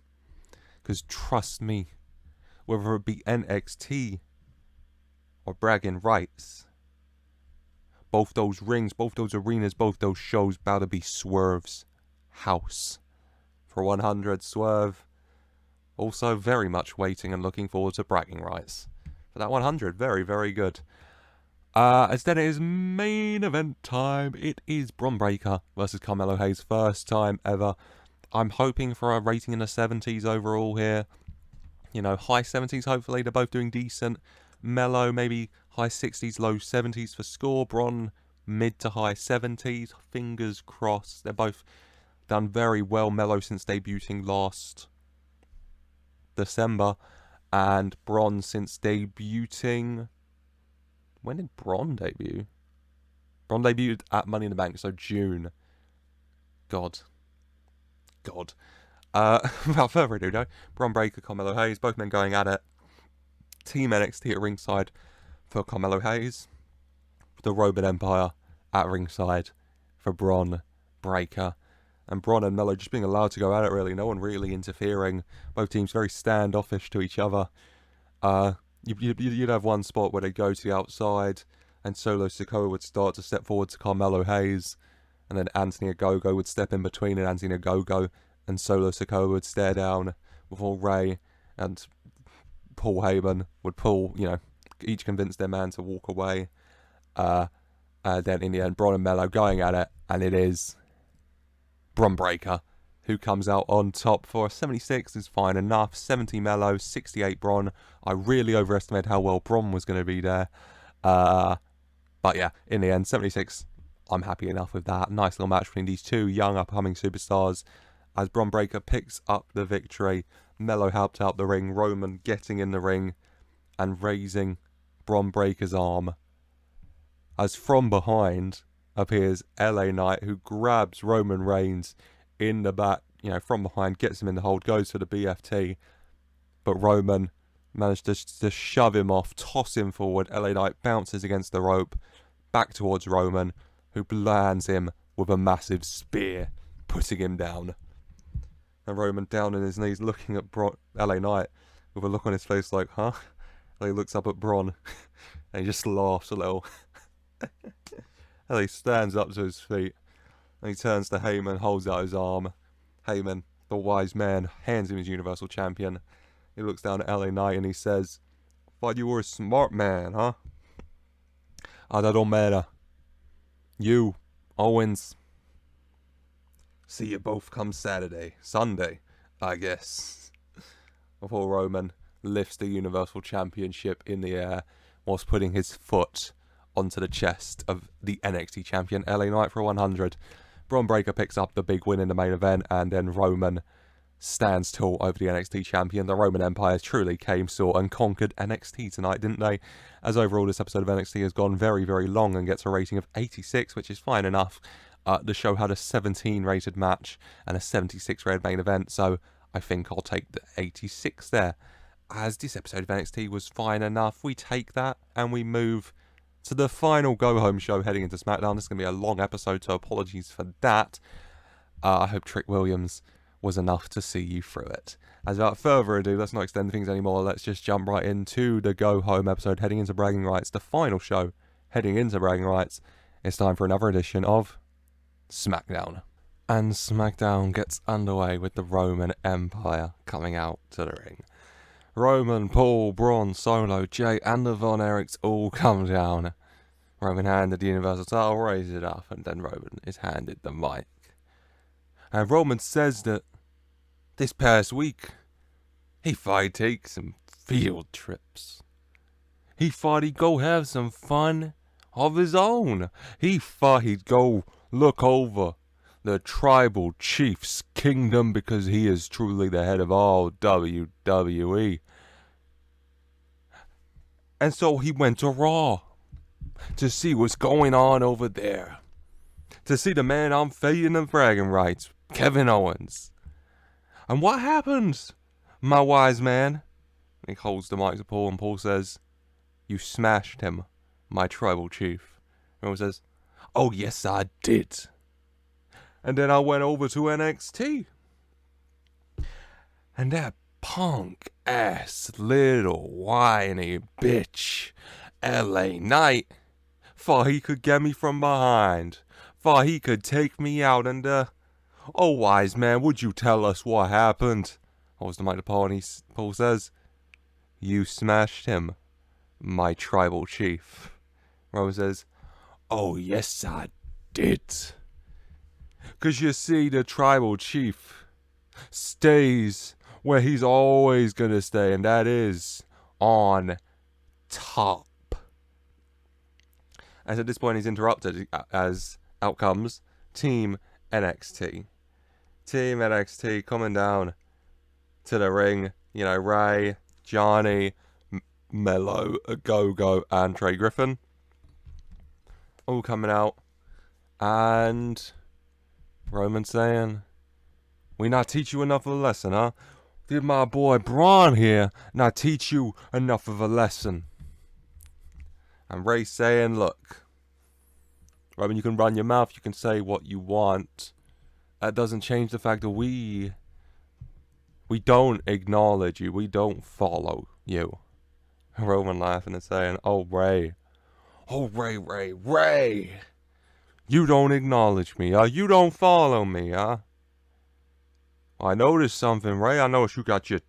Because trust me, whether it be NXT or bragging rights, both those rings, both those arenas, both those shows about to be Swerve's house. For 100, Swerve also very much waiting and looking forward to bragging rights. For that 100, very, very good. Instead it is main event time. It is Bron Breakker versus Carmelo Hayes. First time ever. I'm hoping for a rating in the 70s overall here. You know, high 70s hopefully. They're both doing decent. Melo maybe high 60s, low 70s for score. Bron mid to high 70s. Fingers crossed. They're both done very well. Melo since debuting last December. And Bron since debuting... When did Bron debut? Bron debuted at Money in the Bank, so June. God. Without further ado, though, Bron Breakker, Carmelo Hayes, both men going at it. Team NXT at ringside for Carmelo Hayes. The Roman Empire at ringside for Bron Breakker. And Bron and Melo just being allowed to go at it, really. No one really interfering. Both teams very standoffish to each other. You'd have one spot where they'd go to the outside and Solo Sikoa would start to step forward to Carmelo Hayes, and then Anthony Ogogo would step in between, and Anthony Ogogo and Solo Sikoa would stare down before Ray and Paul Heyman would pull, each convince their man to walk away. Then in the end, Bron and Melo going at it, and it is Bron Breakker who comes out on top for 76 is fine enough. 70 Melo, 68 Bron. I really overestimated how well Bron was going to be there. But yeah, in the end, 76, I'm happy enough with that. Nice little match between these two young upcoming superstars. As Bron Breakker picks up the victory, Melo helped out the ring. Roman getting in the ring and raising Bron Breakker's arm. As from behind appears LA Knight, who grabs Roman Reigns in the back, from behind, gets him in the hold, goes for the BFT, but Roman managed to shove him off, toss him forward. LA Knight bounces against the rope, back towards Roman, who lands him with a massive spear, putting him down. And Roman down on his knees, looking at LA Knight with a look on his face like, huh? And he looks up at Bron, and he just laughs a little. And he stands up to his feet. And he turns to Heyman, holds out his arm. Heyman, the wise man, hands him his Universal Champion. He looks down at LA Knight and he says, "Thought you were a smart man, huh?" That don't matter. You, Owens. See you both come Sunday, I guess. Before Roman lifts the Universal Championship in the air whilst putting his foot onto the chest of the NXT champion, LA Knight, for 100. Bron Breakker picks up the big win in the main event, and then Roman stands tall over the NXT champion. The Roman Empire truly came, saw, and conquered NXT tonight, didn't they? As overall, this episode of NXT has gone very, very long and gets a rating of 86, which is fine enough. The show had a 17 rated match and a 76 rated main event, so I think I'll take the 86 there. As this episode of NXT was fine enough, we take that and we move to the final go-home show heading into Smackdown. This is going to be a long episode, so apologies for that. I hope Trick Williams was enough to see you through it. As without further ado, let's not extend things anymore. Let's just jump right into the go-home episode heading into Bragging Rights. The final show heading into Bragging Rights. It's time for another edition of Smackdown. And Smackdown gets underway with the Roman Empire coming out to the ring. Roman, Paul, Braun, Solo, Jay, and the Von Erichs all come down. Roman handed the Universal title, raises it up, and then Roman is handed the mic. And Roman says that this past week, he thought he'd take some field trips. He thought he'd go have some fun of his own. He thought he'd go look over the tribal chief's kingdom, because he is truly the head of all WWE. And so he went to Raw to see what's going on over there. To see the man I'm fading the bragging rights, Kevin Owens. And what happens, my wise man? He holds the mic to Paul, and Paul says, "You smashed him, my tribal chief." Roman says, "Oh, yes, I did. And then I went over to NXT. And that punk-ass little whiny bitch, LA Knight, thought he could get me from behind. Thought he could take me out and, oh, wise man, would you tell us what happened?" Holds the mic to Paul, and Paul says, "You smashed him, my tribal chief." Roman says, "Oh, yes, I did. 'Cause you see, the tribal chief stays where he's always gonna stay, and that is on top." And at this point, he's interrupted as out comes Team NXT. Team NXT coming down to the ring. You know, Ray, Johnny, Mello, Go-Go, and Trey Griffin all coming out, and Roman saying, "We not teach you enough of a lesson, huh? Did my boy Braun here not teach you enough of a lesson?" And Ray saying, "Look, Roman, you can run your mouth, you can say what you want. That doesn't change the fact that we don't acknowledge you, we don't follow you." Roman laughing and saying, "Oh, Ray. Oh, Ray. You don't acknowledge me, huh? You don't follow me, huh? I noticed something, Ray. I noticed you got your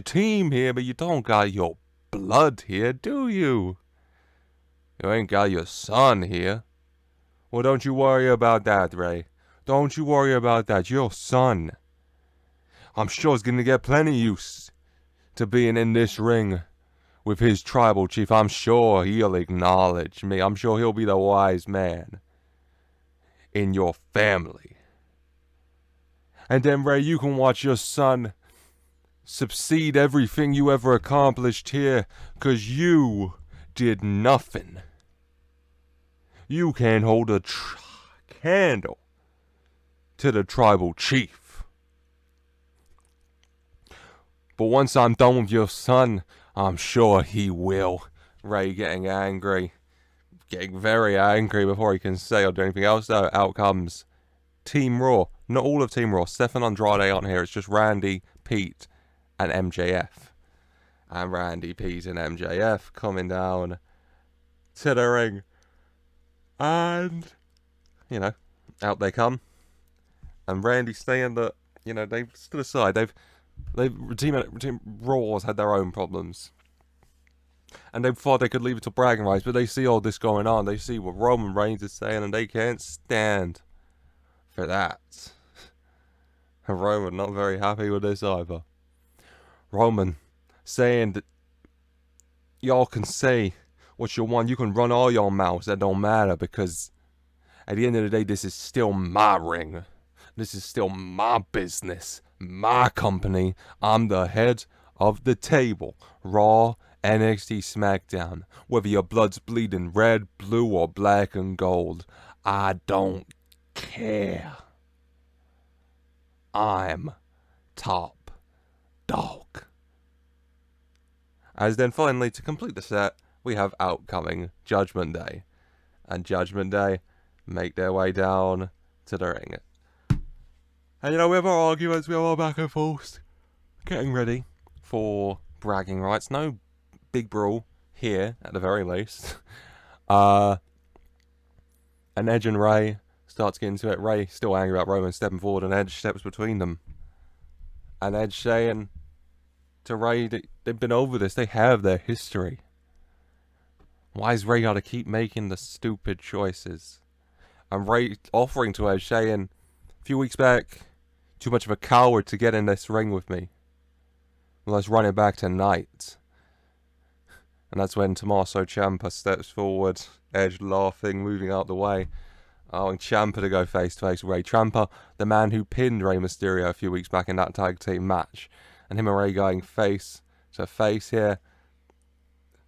team here, but you don't got your blood here, do you? You ain't got your son here. Well, don't you worry about that, Ray. Don't you worry about that. Your son, I'm sure, is gonna get plenty used to being in this ring with his tribal chief. I'm sure he'll acknowledge me. I'm sure he'll be the wise man in your family. And then, Ray, you can watch your son succeed everything you ever accomplished here, 'cause you did nothing. You can't hold a candle to the tribal chief. But once I'm done with your son, I'm sure he will." Ray getting angry. Getting very angry before he can say or do anything else, though. Out comes Team Raw. Not all of Team Raw. Seth and Andrade aren't here. It's just Randy, Pete, and MJF. And Randy, Pete, and MJF coming down to the ring. And, you know, out they come. And Randy's saying that, you know, they've stood aside. Team Raw's had their own problems. And they thought they could leave it to bragging rights, but they see all this going on. They see what Roman Reigns is saying, and they can't stand for that. And Roman not very happy with this either. Roman saying that y'all can say what you want. You can run all your mouths. That don't matter, because at the end of the day, this is still my ring. This is still my business, my company. I'm the head of the table. Raw, NXT, Smackdown. Whether your blood's bleeding red, blue, or black and gold, I don't care. I'm top dog. As then finally, to complete the set, we have outcoming Judgment Day. And Judgment Day make their way down to the ring. And you know, we have our arguments, we have our back and forth, getting ready for bragging rights. No big brawl here, at the very least. And Edge and Ray start to get into it. Ray still angry about Roman stepping forward, and Edge steps between them. And Edge saying to Ray that they've been over this, they have their history. Why is Ray gotta keep making the stupid choices? And Ray offering to Edge, saying a few weeks back, too much of a coward to get in this ring with me. Well, let's run it back tonight. And that's when Tommaso Ciampa steps forward, Edge laughing, moving out the way, allowing Ciampa to go face to face with Ray. Ciampa, the man who pinned Rey Mysterio a few weeks back in that tag team match. And him and Ray going face to face here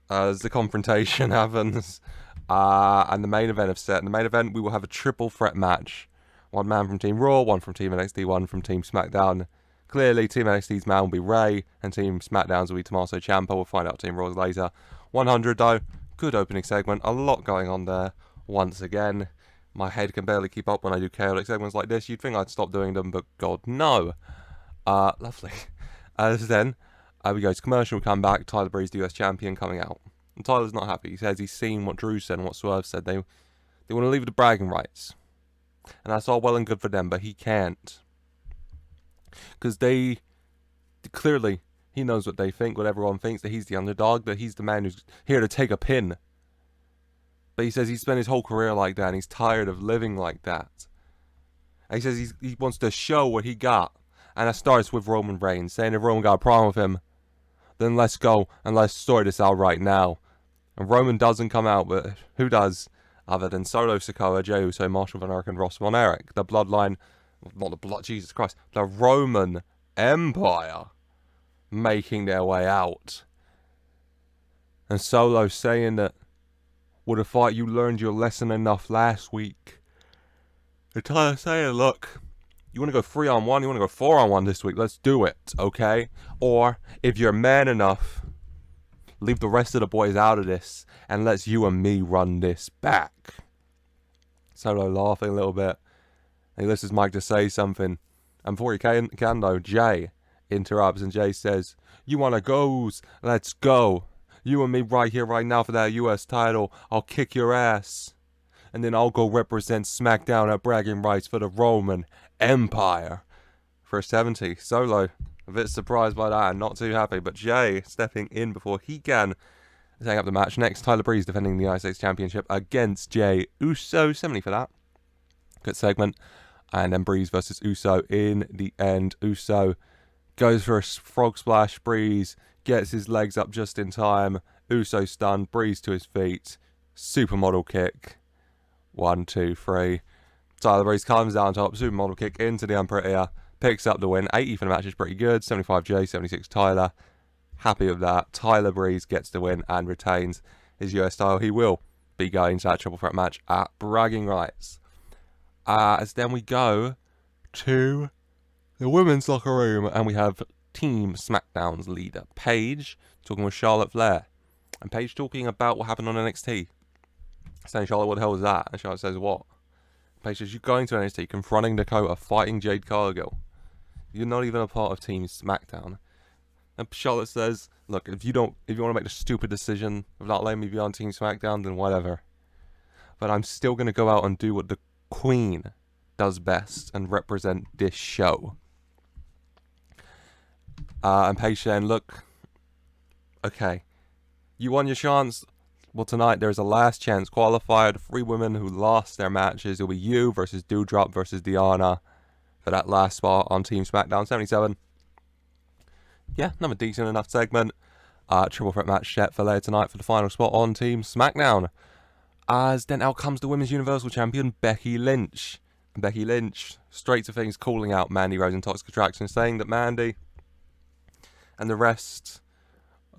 as the confrontation happens. And the main event is set. In the main event, we will have a triple threat match. One man from Team Raw, one from Team NXT, one from Team Smackdown Clearly, Team NXT's man will be Ray, and Team SmackDown's will be Tommaso Ciampa. We'll find out Team Raw's later. 100, though. Good opening segment. A lot going on there. Once again, my head can barely keep up when I do chaotic segments like this. You'd think I'd stop doing them, but God, no. Lovely. Then, we go to commercial. We come back. Tyler Breeze, the US champion, coming out. And Tyler's not happy. He says he's seen what Drew said and what Swerve said. They want to leave the bragging rights. And that's all well and good for them, but he can't. Because clearly, he knows what they think, what everyone thinks, that he's the underdog, that he's the man who's here to take a pin. But he says he's spent his whole career like that, and he's tired of living like that. And he says he wants to show what he got. And that starts with Roman Reigns, saying if Roman got a problem with him, then let's go and let's sort this out right now. And Roman doesn't come out, but who does? Other than Solo Sikoa, Jey Uso, Marshall Van Erich, and Ross Von Erich. The bloodline, not the blood, Jesus Christ, the Roman Empire making their way out. And Solo saying that, would have thought you learned your lesson enough last week. And Tyler saying, look, you want to go 3-on-1, you want to go 4-on-1 this week, let's do it, okay? Or, if you're man enough, leave the rest of the boys out of this, and let's you and me run this back. Solo laughing a little bit. He listens Mike to say something. And before he can though, Jay interrupts, and Jay says, you want to goes? Let's go. You and me right here, right now for that US title. I'll kick your ass. And then I'll go represent SmackDown at bragging rights for the Roman Empire. For 70. Solo, a bit surprised by that and not too happy. But Jay stepping in before he can setting up the match. Next, Tyler Breeze defending the United States Championship against Jey Uso. 70 for that. Good segment. And then Breeze versus Uso in the end. Uso goes for a frog splash. Breeze gets his legs up just in time. Uso stunned. Breeze to his feet. Supermodel kick. 1, 2, 3. Tyler Breeze comes down top. Supermodel kick into the Unprettier. Picks up the win. 80 for the match is pretty good. 75 Jey, 76 Tyler. Happy with that. Tyler Breeze gets the win and retains his US title. He will be going to that triple threat match at bragging rights. As then we go to the women's locker room, and we have Team SmackDown's leader, Paige, talking with Charlotte Flair. And Paige talking about what happened on NXT. Saying, Charlotte, what the hell was that? And Charlotte says, what? Paige says, you're going to NXT, confronting Dakota, fighting Jade Cargill. You're not even a part of Team SmackDown. And Charlotte says, look, if you want to make the stupid decision of not letting me be on Team SmackDown, then whatever. But I'm still going to go out and do what the Queen does best and represent this show. And Paige saying, look, okay, you won your chance. Well, tonight there's a last chance qualifier. The 3 women who lost their matches. It'll be you versus Doudrop versus Diana for that last spot on Team SmackDown 77. Yeah, another decent enough segment. Triple threat match set for later tonight for the final spot on Team SmackDown. As then out comes the Women's Universal Champion, Becky Lynch. And Becky Lynch, straight to things, calling out Mandy Rose and Toxic Attraction, saying that Mandy and the rest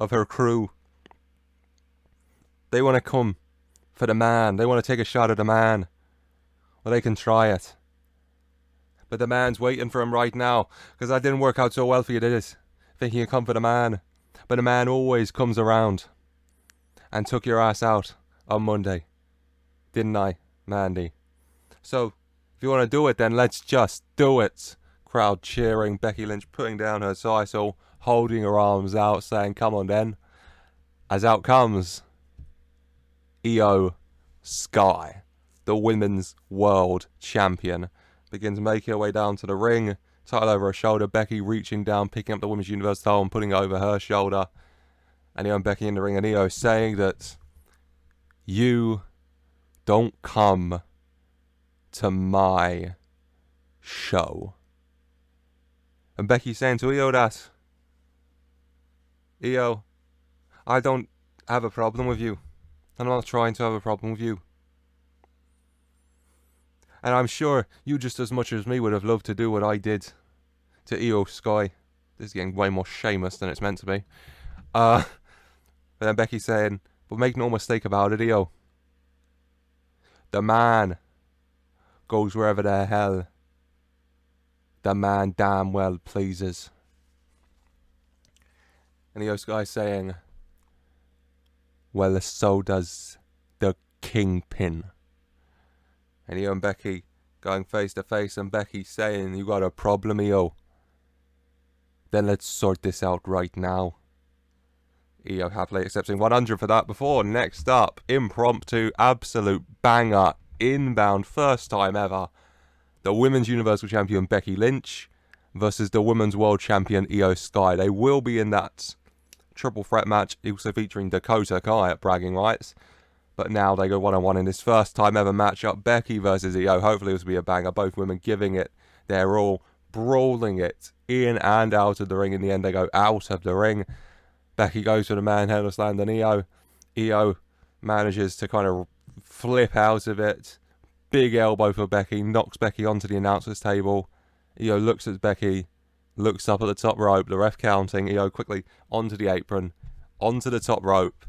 of her crew, they want to come for the man. They want to take a shot at the man. Well, they can try it. But the man's waiting for him right now, because that didn't work out so well for you, did it? Thinking you come for the man. But the man always comes around and took your ass out on Monday. Didn't I, Mandy? So, if you want to do it, then let's just do it. Crowd cheering, Becky Lynch putting down her sisal, holding her arms out, saying, come on then. As out comes Io Sky, the Women's World Champion, begins making her way down to the ring, title over her shoulder, Becky reaching down, picking up the Women's Universal title and putting it over her shoulder. And Io and Becky in the ring, and Io saying that you don't come to my show. And Becky saying to Io that, Io, I don't have a problem with you. I'm not trying to have a problem with you. And I'm sure you just as much as me would have loved to do what I did to Io Sky. This is getting way more shameless than it's meant to be. But then Becky's saying, but make no mistake about it, Io. The man goes wherever the hell the man damn well pleases. And the host guy saying, well, so does the Kingpin. And Io and Becky going face to face, and Becky saying, you got a problem, Io? Then let's sort this out right now. Io happily accepting 100 for that before. Next up, impromptu, absolute banger, inbound, first time ever. The Women's Universal Champion Becky Lynch versus the Women's World Champion Io Sky. They will be in that triple threat match, also featuring Dakota Kai at Bragging Rights. But now they go one-on-one in this first time ever matchup. Becky versus Io. Hopefully this will be a banger. Both women giving it their all, brawling it in and out of the ring. In the end, they go out of the ring. Becky goes for the manhandle slam, and Io manages to kind of flip out of it. Big elbow for Becky, knocks Becky onto the announcer's table. Io looks at Becky, looks up at the top rope, the ref counting. Io quickly onto the apron, onto the top rope,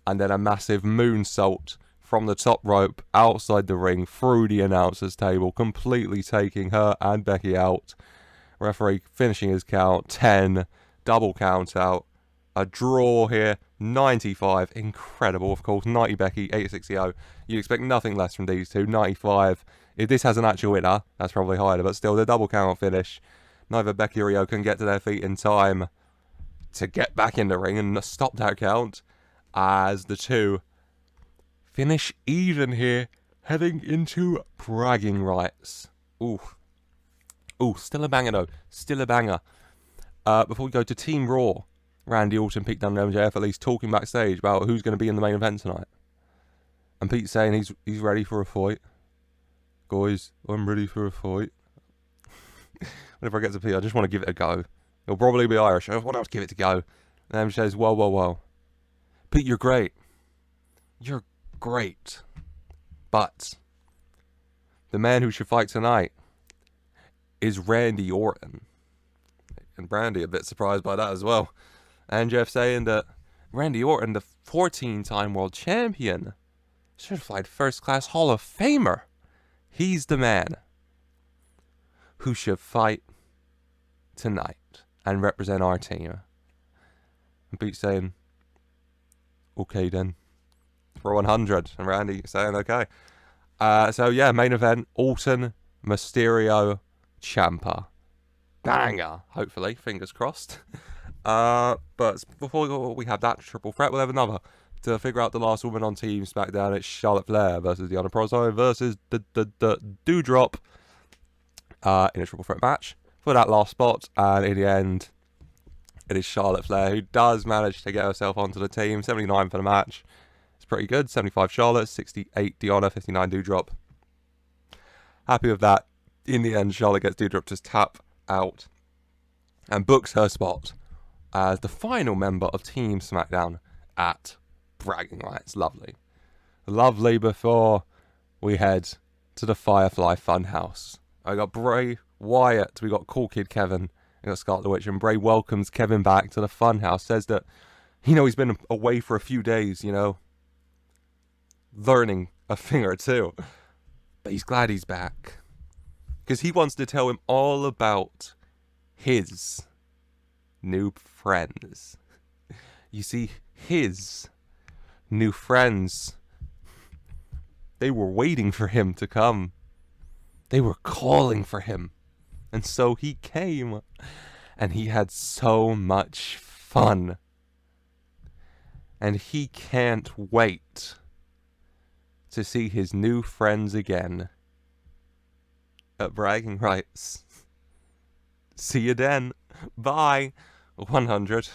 and then a massive moonsault from the top rope outside the ring through the announcer's table, completely taking her and Becky out. Referee finishing his count, 10, double count out. A draw here, 95, incredible, of course, 90 Becky, 86 Io. You expect nothing less from these two, 95. If this has an actual winner, that's probably higher, but still, the double count finish. Neither Becky or Io can get to their feet in time to get back in the ring and stop that count, as the two finish even here, heading into Bragging Rights. Ooh, still a banger though, still a banger. Before we go to Team Raw, Randy Orton, Pete Dunne, and MJF at least talking backstage about who's going to be in the main event tonight. And Pete saying he's ready for a fight. Guys, I'm ready for a fight. Whenever I get to Pete, I just want to give it a go. It'll probably be Irish. I want to give it a go. And MJ says, whoa. Pete, you're great. You're great. But the man who should fight tonight is Randy Orton. And Brandy a bit surprised by that as well. And Jeff saying that Randy Orton, the 14-time world champion, certified first-class Hall of Famer, he's the man who should fight tonight and represent our team. And Pete saying, okay then, for 100. And Randy saying, okay. So yeah, main event, Orton, Mysterio, Ciampa. Banger, hopefully, fingers crossed. But before we have that triple threat, we'll have another to figure out the last woman on Team Smackdown. It's Charlotte Flair versus Deonna Purrazzo versus the Doudrop in a triple threat match for that last spot. And in the end, it is Charlotte Flair who does manage to get herself onto the team. 79 for the match. It's pretty good. 75 Charlotte, 68 Deonna, 59 Doudrop. Happy with that. In the end, Charlotte gets Doudrop to tap out and books her spot as the final member of Team Smackdown at Bragging Rights. Lovely before we head to the Firefly Funhouse. I got Bray Wyatt, we got Cool Kid Kevin, we got Scarlet Witch, and Bray welcomes Kevin back to the Funhouse. Says that, he's been away for a few days, learning a thing or two. But he's glad he's back, because he wants to tell him all about his new friends. You see, his new friends, they were waiting for him to come. They were calling for him. And so he came. And he had so much fun. And he can't wait to see his new friends again at Bragging Rights. See you then. Bye. 100.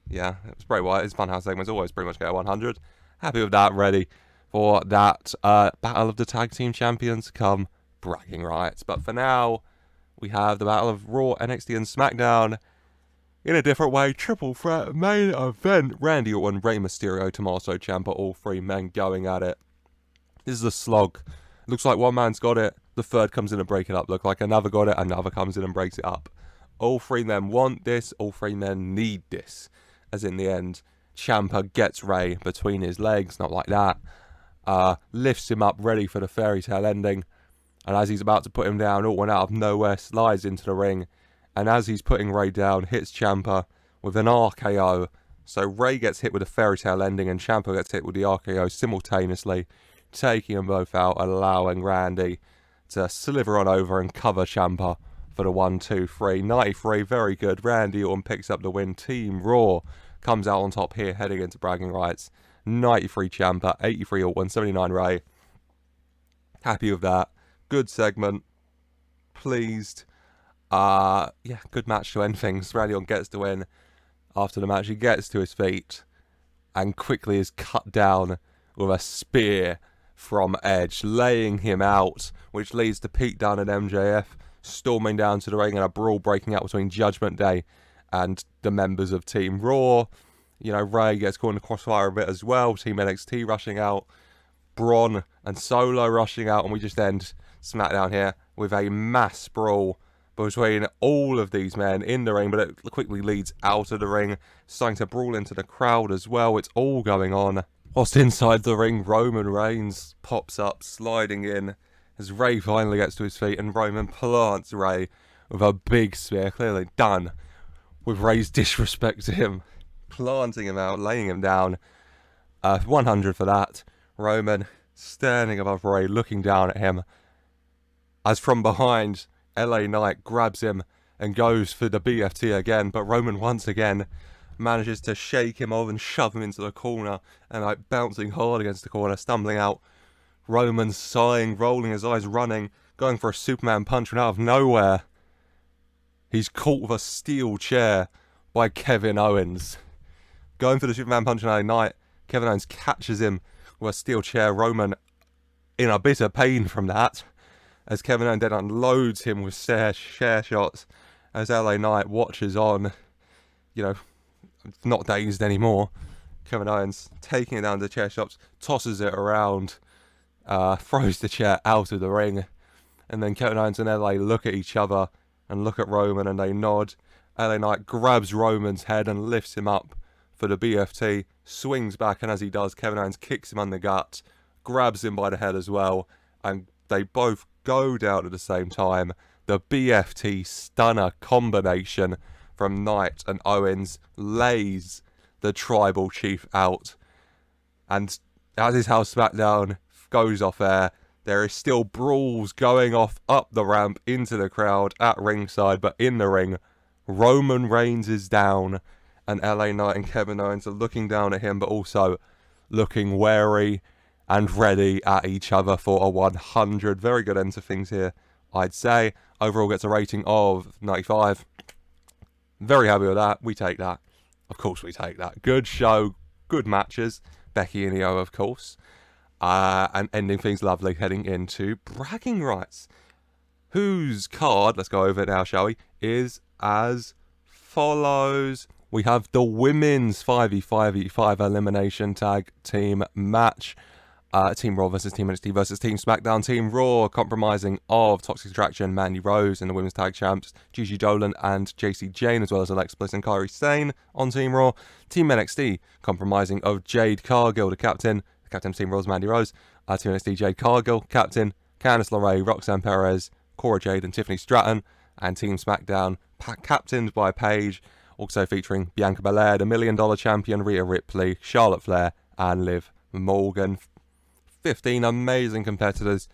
Yeah, it was Bray Wyatt. His Funhouse segments always pretty much get a 100. Happy with that. Ready for that Battle of the Tag Team Champions come Bragging Rights. But for now, we have the Battle of Raw, NXT, and SmackDown in a different way. Triple threat main event. Randy Orton, Rey Mysterio, Tommaso Ciampa, all three men going at it. This is a slog. Looks like one man's got it. The third comes in and break it up. Look like another got it. Another comes in and breaks it up. All three men want this. All three men need this. As in the end, Ciampa gets Rey between his legs. Not like that. Lifts him up, ready for the fairy tale ending. And as he's about to put him down, Orton out of nowhere slides into the ring. And as he's putting Ray down, hits Ciampa with an RKO. So Ray gets hit with a fairy tale ending and Ciampa gets hit with the RKO simultaneously, taking them both out, allowing Randy to sliver on over and cover Ciampa for the 1-2-3. 93, very good. Randy Orton picks up the win. Team Raw comes out on top here, heading into bragging rights. 93 Ciampa, 83 Orton, 79 Ray. Happy with that. Good segment. Pleased. Yeah, good match to end things. Randy Orton gets the win. After the match, he gets to his feet and quickly is cut down with a spear from Edge, laying him out, which leads to Pete Dunne and MJF storming down to the ring and a brawl breaking out between Judgment Day and the members of Team Raw. You know, Ray gets caught in the crossfire a bit as well. Team NXT rushing out. Braun and Solo rushing out. And we just end SmackDown here with a mass brawl between all of these men in the ring, but it quickly leads out of the ring, starting to brawl into the crowd as well. It's all going on. Whilst inside the ring, Roman Reigns pops up, sliding in, as Ray finally gets to his feet, and Roman plants Ray with a big spear, clearly done with Ray's disrespect to him, planting him out, laying him down. 100 for that. Roman standing above Ray, looking down at him, as from behind, LA Knight grabs him and goes for the BFT again, but Roman once again manages to shake him off and shove him into the corner, and like bouncing hard against the corner, stumbling out. Roman sighing, rolling his eyes, running, going for a Superman punch, and out of nowhere, he's caught with a steel chair by Kevin Owens. Going for the Superman punch on LA Knight, Kevin Owens catches him with a steel chair. Roman in a bit of pain from that, as Kevin Owens then unloads him with chair shots, as LA Knight watches on, you know, not dazed anymore. Kevin Owens taking it down to the chair shots, tosses it around, throws the chair out of the ring, and then Kevin Owens and LA look at each other and look at Roman and they nod. LA Knight grabs Roman's head and lifts him up for the BFT, swings back, and as he does, Kevin Owens kicks him on the gut, grabs him by the head as well, and they both go down at the same time. The BFT stunner combination from Knight and Owens lays the tribal chief out. And as is how SmackDown goes off air, there is still brawls going off up the ramp into the crowd at ringside, but in the ring, Roman Reigns is down, and LA Knight and Kevin Owens are looking down at him, but also looking wary and ready at each other for a 100. Very good end to things here, I'd say. Overall gets a rating of 95. Very happy with that. We take that. Of course we take that. Good show, good matches. Becky and Io, of course. And ending things lovely, heading into bragging rights. Whose card, let's go over it now, shall we, is as follows. We have the women's 5v5v5 elimination tag team match. Team Raw versus Team NXT versus Team Smackdown. Team Raw comprising of Toxic Attraction, Mandy Rose, and the Women's Tag Champs, Gigi Dolan and JC Jane, as well as Alexa Bliss and Kairi Sane on Team Raw. Team NXT comprising of Jade Cargill, the captain of Team Raw's Mandy Rose, Team NXT Jade Cargill, captain, Candice LeRae, Roxanne Perez, Cora Jade, and Tiffany Stratton, and Team Smackdown captained by Paige, also featuring Bianca Belair, the $1 Million Champion, Rhea Ripley, Charlotte Flair, and Liv Morgan. 15 amazing competitors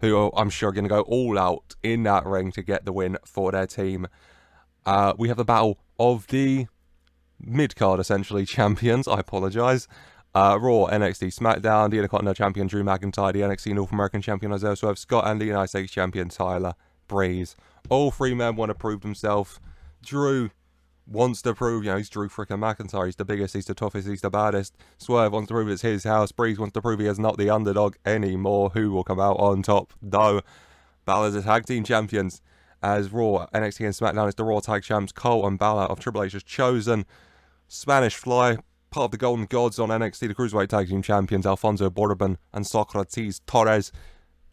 who I'm sure are going to go all out in that ring to get the win for their team. We have the battle of the mid-card, essentially, champions. I apologise. Raw, NXT, SmackDown, the Intercontinental Champion Drew McIntyre, the NXT North American Champion Isaiah Swerve Scott, and the United States Champion Tyler Breeze. All three men want to prove themselves. Drew wants to prove, he's Drew frickin' McIntyre. He's the biggest, he's the toughest, he's the baddest. Swerve wants to prove it's his house. Breeze wants to prove he is not the underdog anymore. Who will come out on top, though? Balor's the tag team champions. As Raw, NXT, and SmackDown, it's the Raw tag champs Cole and Balor of Triple H has chosen. Spanish Fly, part of the Golden Gods on NXT, the Cruiserweight tag team champions Alfonso Bourbon and Socrates Torres.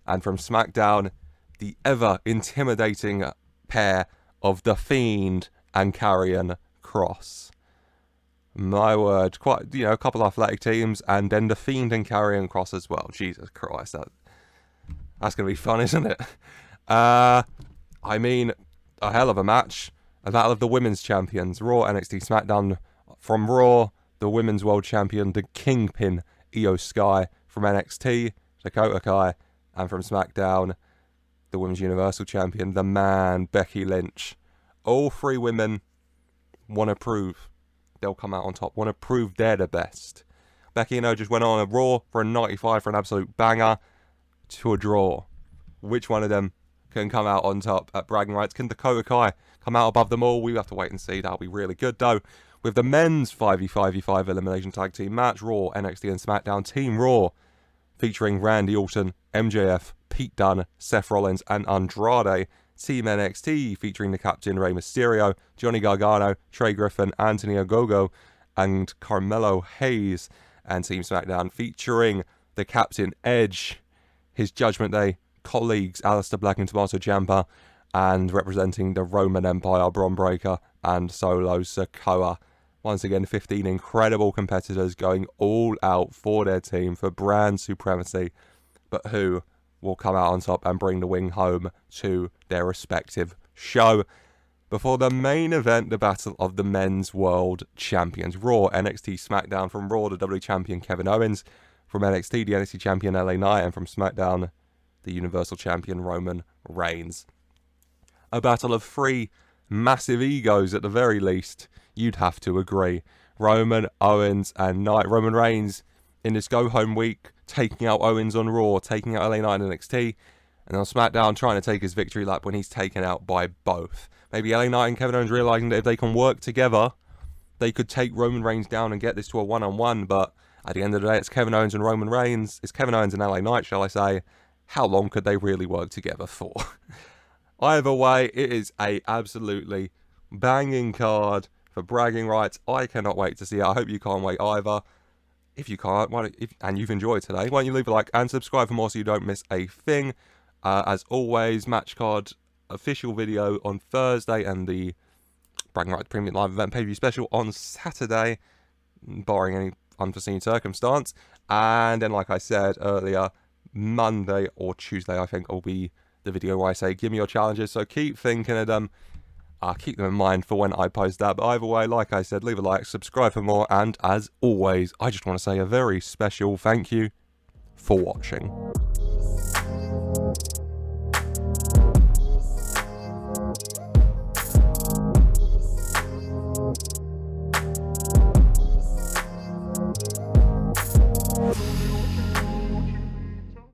And from SmackDown, the ever intimidating pair of The Fiend and Karrion Kross. My word, quite, a couple of athletic teams, and then The Fiend and Karrion Kross as well. Jesus Christ, That's going to be fun, isn't it? I mean, a hell of a match. A battle of the women's champions. Raw, NXT, SmackDown. From Raw, the women's world champion, the Kingpin, Io Sky. From NXT, Dakota Kai. And from SmackDown, the women's universal champion, the man, Becky Lynch. All three women want to prove they'll come out on top. Want to prove they're the best. Becky and Io just went on a Raw for a 95 for an absolute banger to a draw. Which one of them can come out on top at bragging rights? Can Dakota Kai come out above them all? We have to wait and see. That'll be really good though. With the men's 5v5v5 elimination tag team match, Raw, NXT and SmackDown, Team Raw, featuring Randy Orton, MJF, Pete Dunne, Seth Rollins and Andrade. Team NXT featuring the captain Rey Mysterio, Johnny Gargano, Trey Griffin, Anthony Ogogo and Carmelo Hayes. And Team SmackDown featuring the captain Edge, his Judgment Day colleagues Aleister Black and Tommaso Ciampa, and representing the Roman Empire, Bron Breakker and Solo Sikoa. Once again, 15 incredible competitors going all out for their team for brand supremacy. But who will come out on top and bring the win home to their respective show? Before the main event, the battle of the men's world champions. Raw, NXT, SmackDown. From Raw, the WWE champion Kevin Owens. From NXT, the NXT champion LA Knight. And from SmackDown, the Universal champion Roman Reigns. A battle of three massive egos at the very least, you'd have to agree. Roman, Owens and Knight. Roman Reigns in this go-home week, taking out Owens on Raw, taking out LA Knight in NXT. And on SmackDown, trying to take his victory lap when he's taken out by both. Maybe LA Knight and Kevin Owens realising that if they can work together, they could take Roman Reigns down and get this to a one-on-one. But at the end of the day, it's Kevin Owens and Roman Reigns. It's Kevin Owens and LA Knight, shall I say. How long could they really work together for? Either way, it is a absolutely banging card for bragging rights. I cannot wait to see it. I hope you can't wait either. If you can't, and you've enjoyed today, why don't you leave a like and subscribe for more so you don't miss a thing. As always, match card official video on Thursday and the Bragging Rights Premium Live Event pay-per-view special on Saturday, barring any unforeseen circumstance. And then, like I said earlier, Monday or Tuesday, I think, will be the video where I say, give me your challenges. So keep thinking of them. Keep them in mind for when I post that. But either way, like I said, leave a like, subscribe for more. And as always, I just want to say a very special thank you for watching.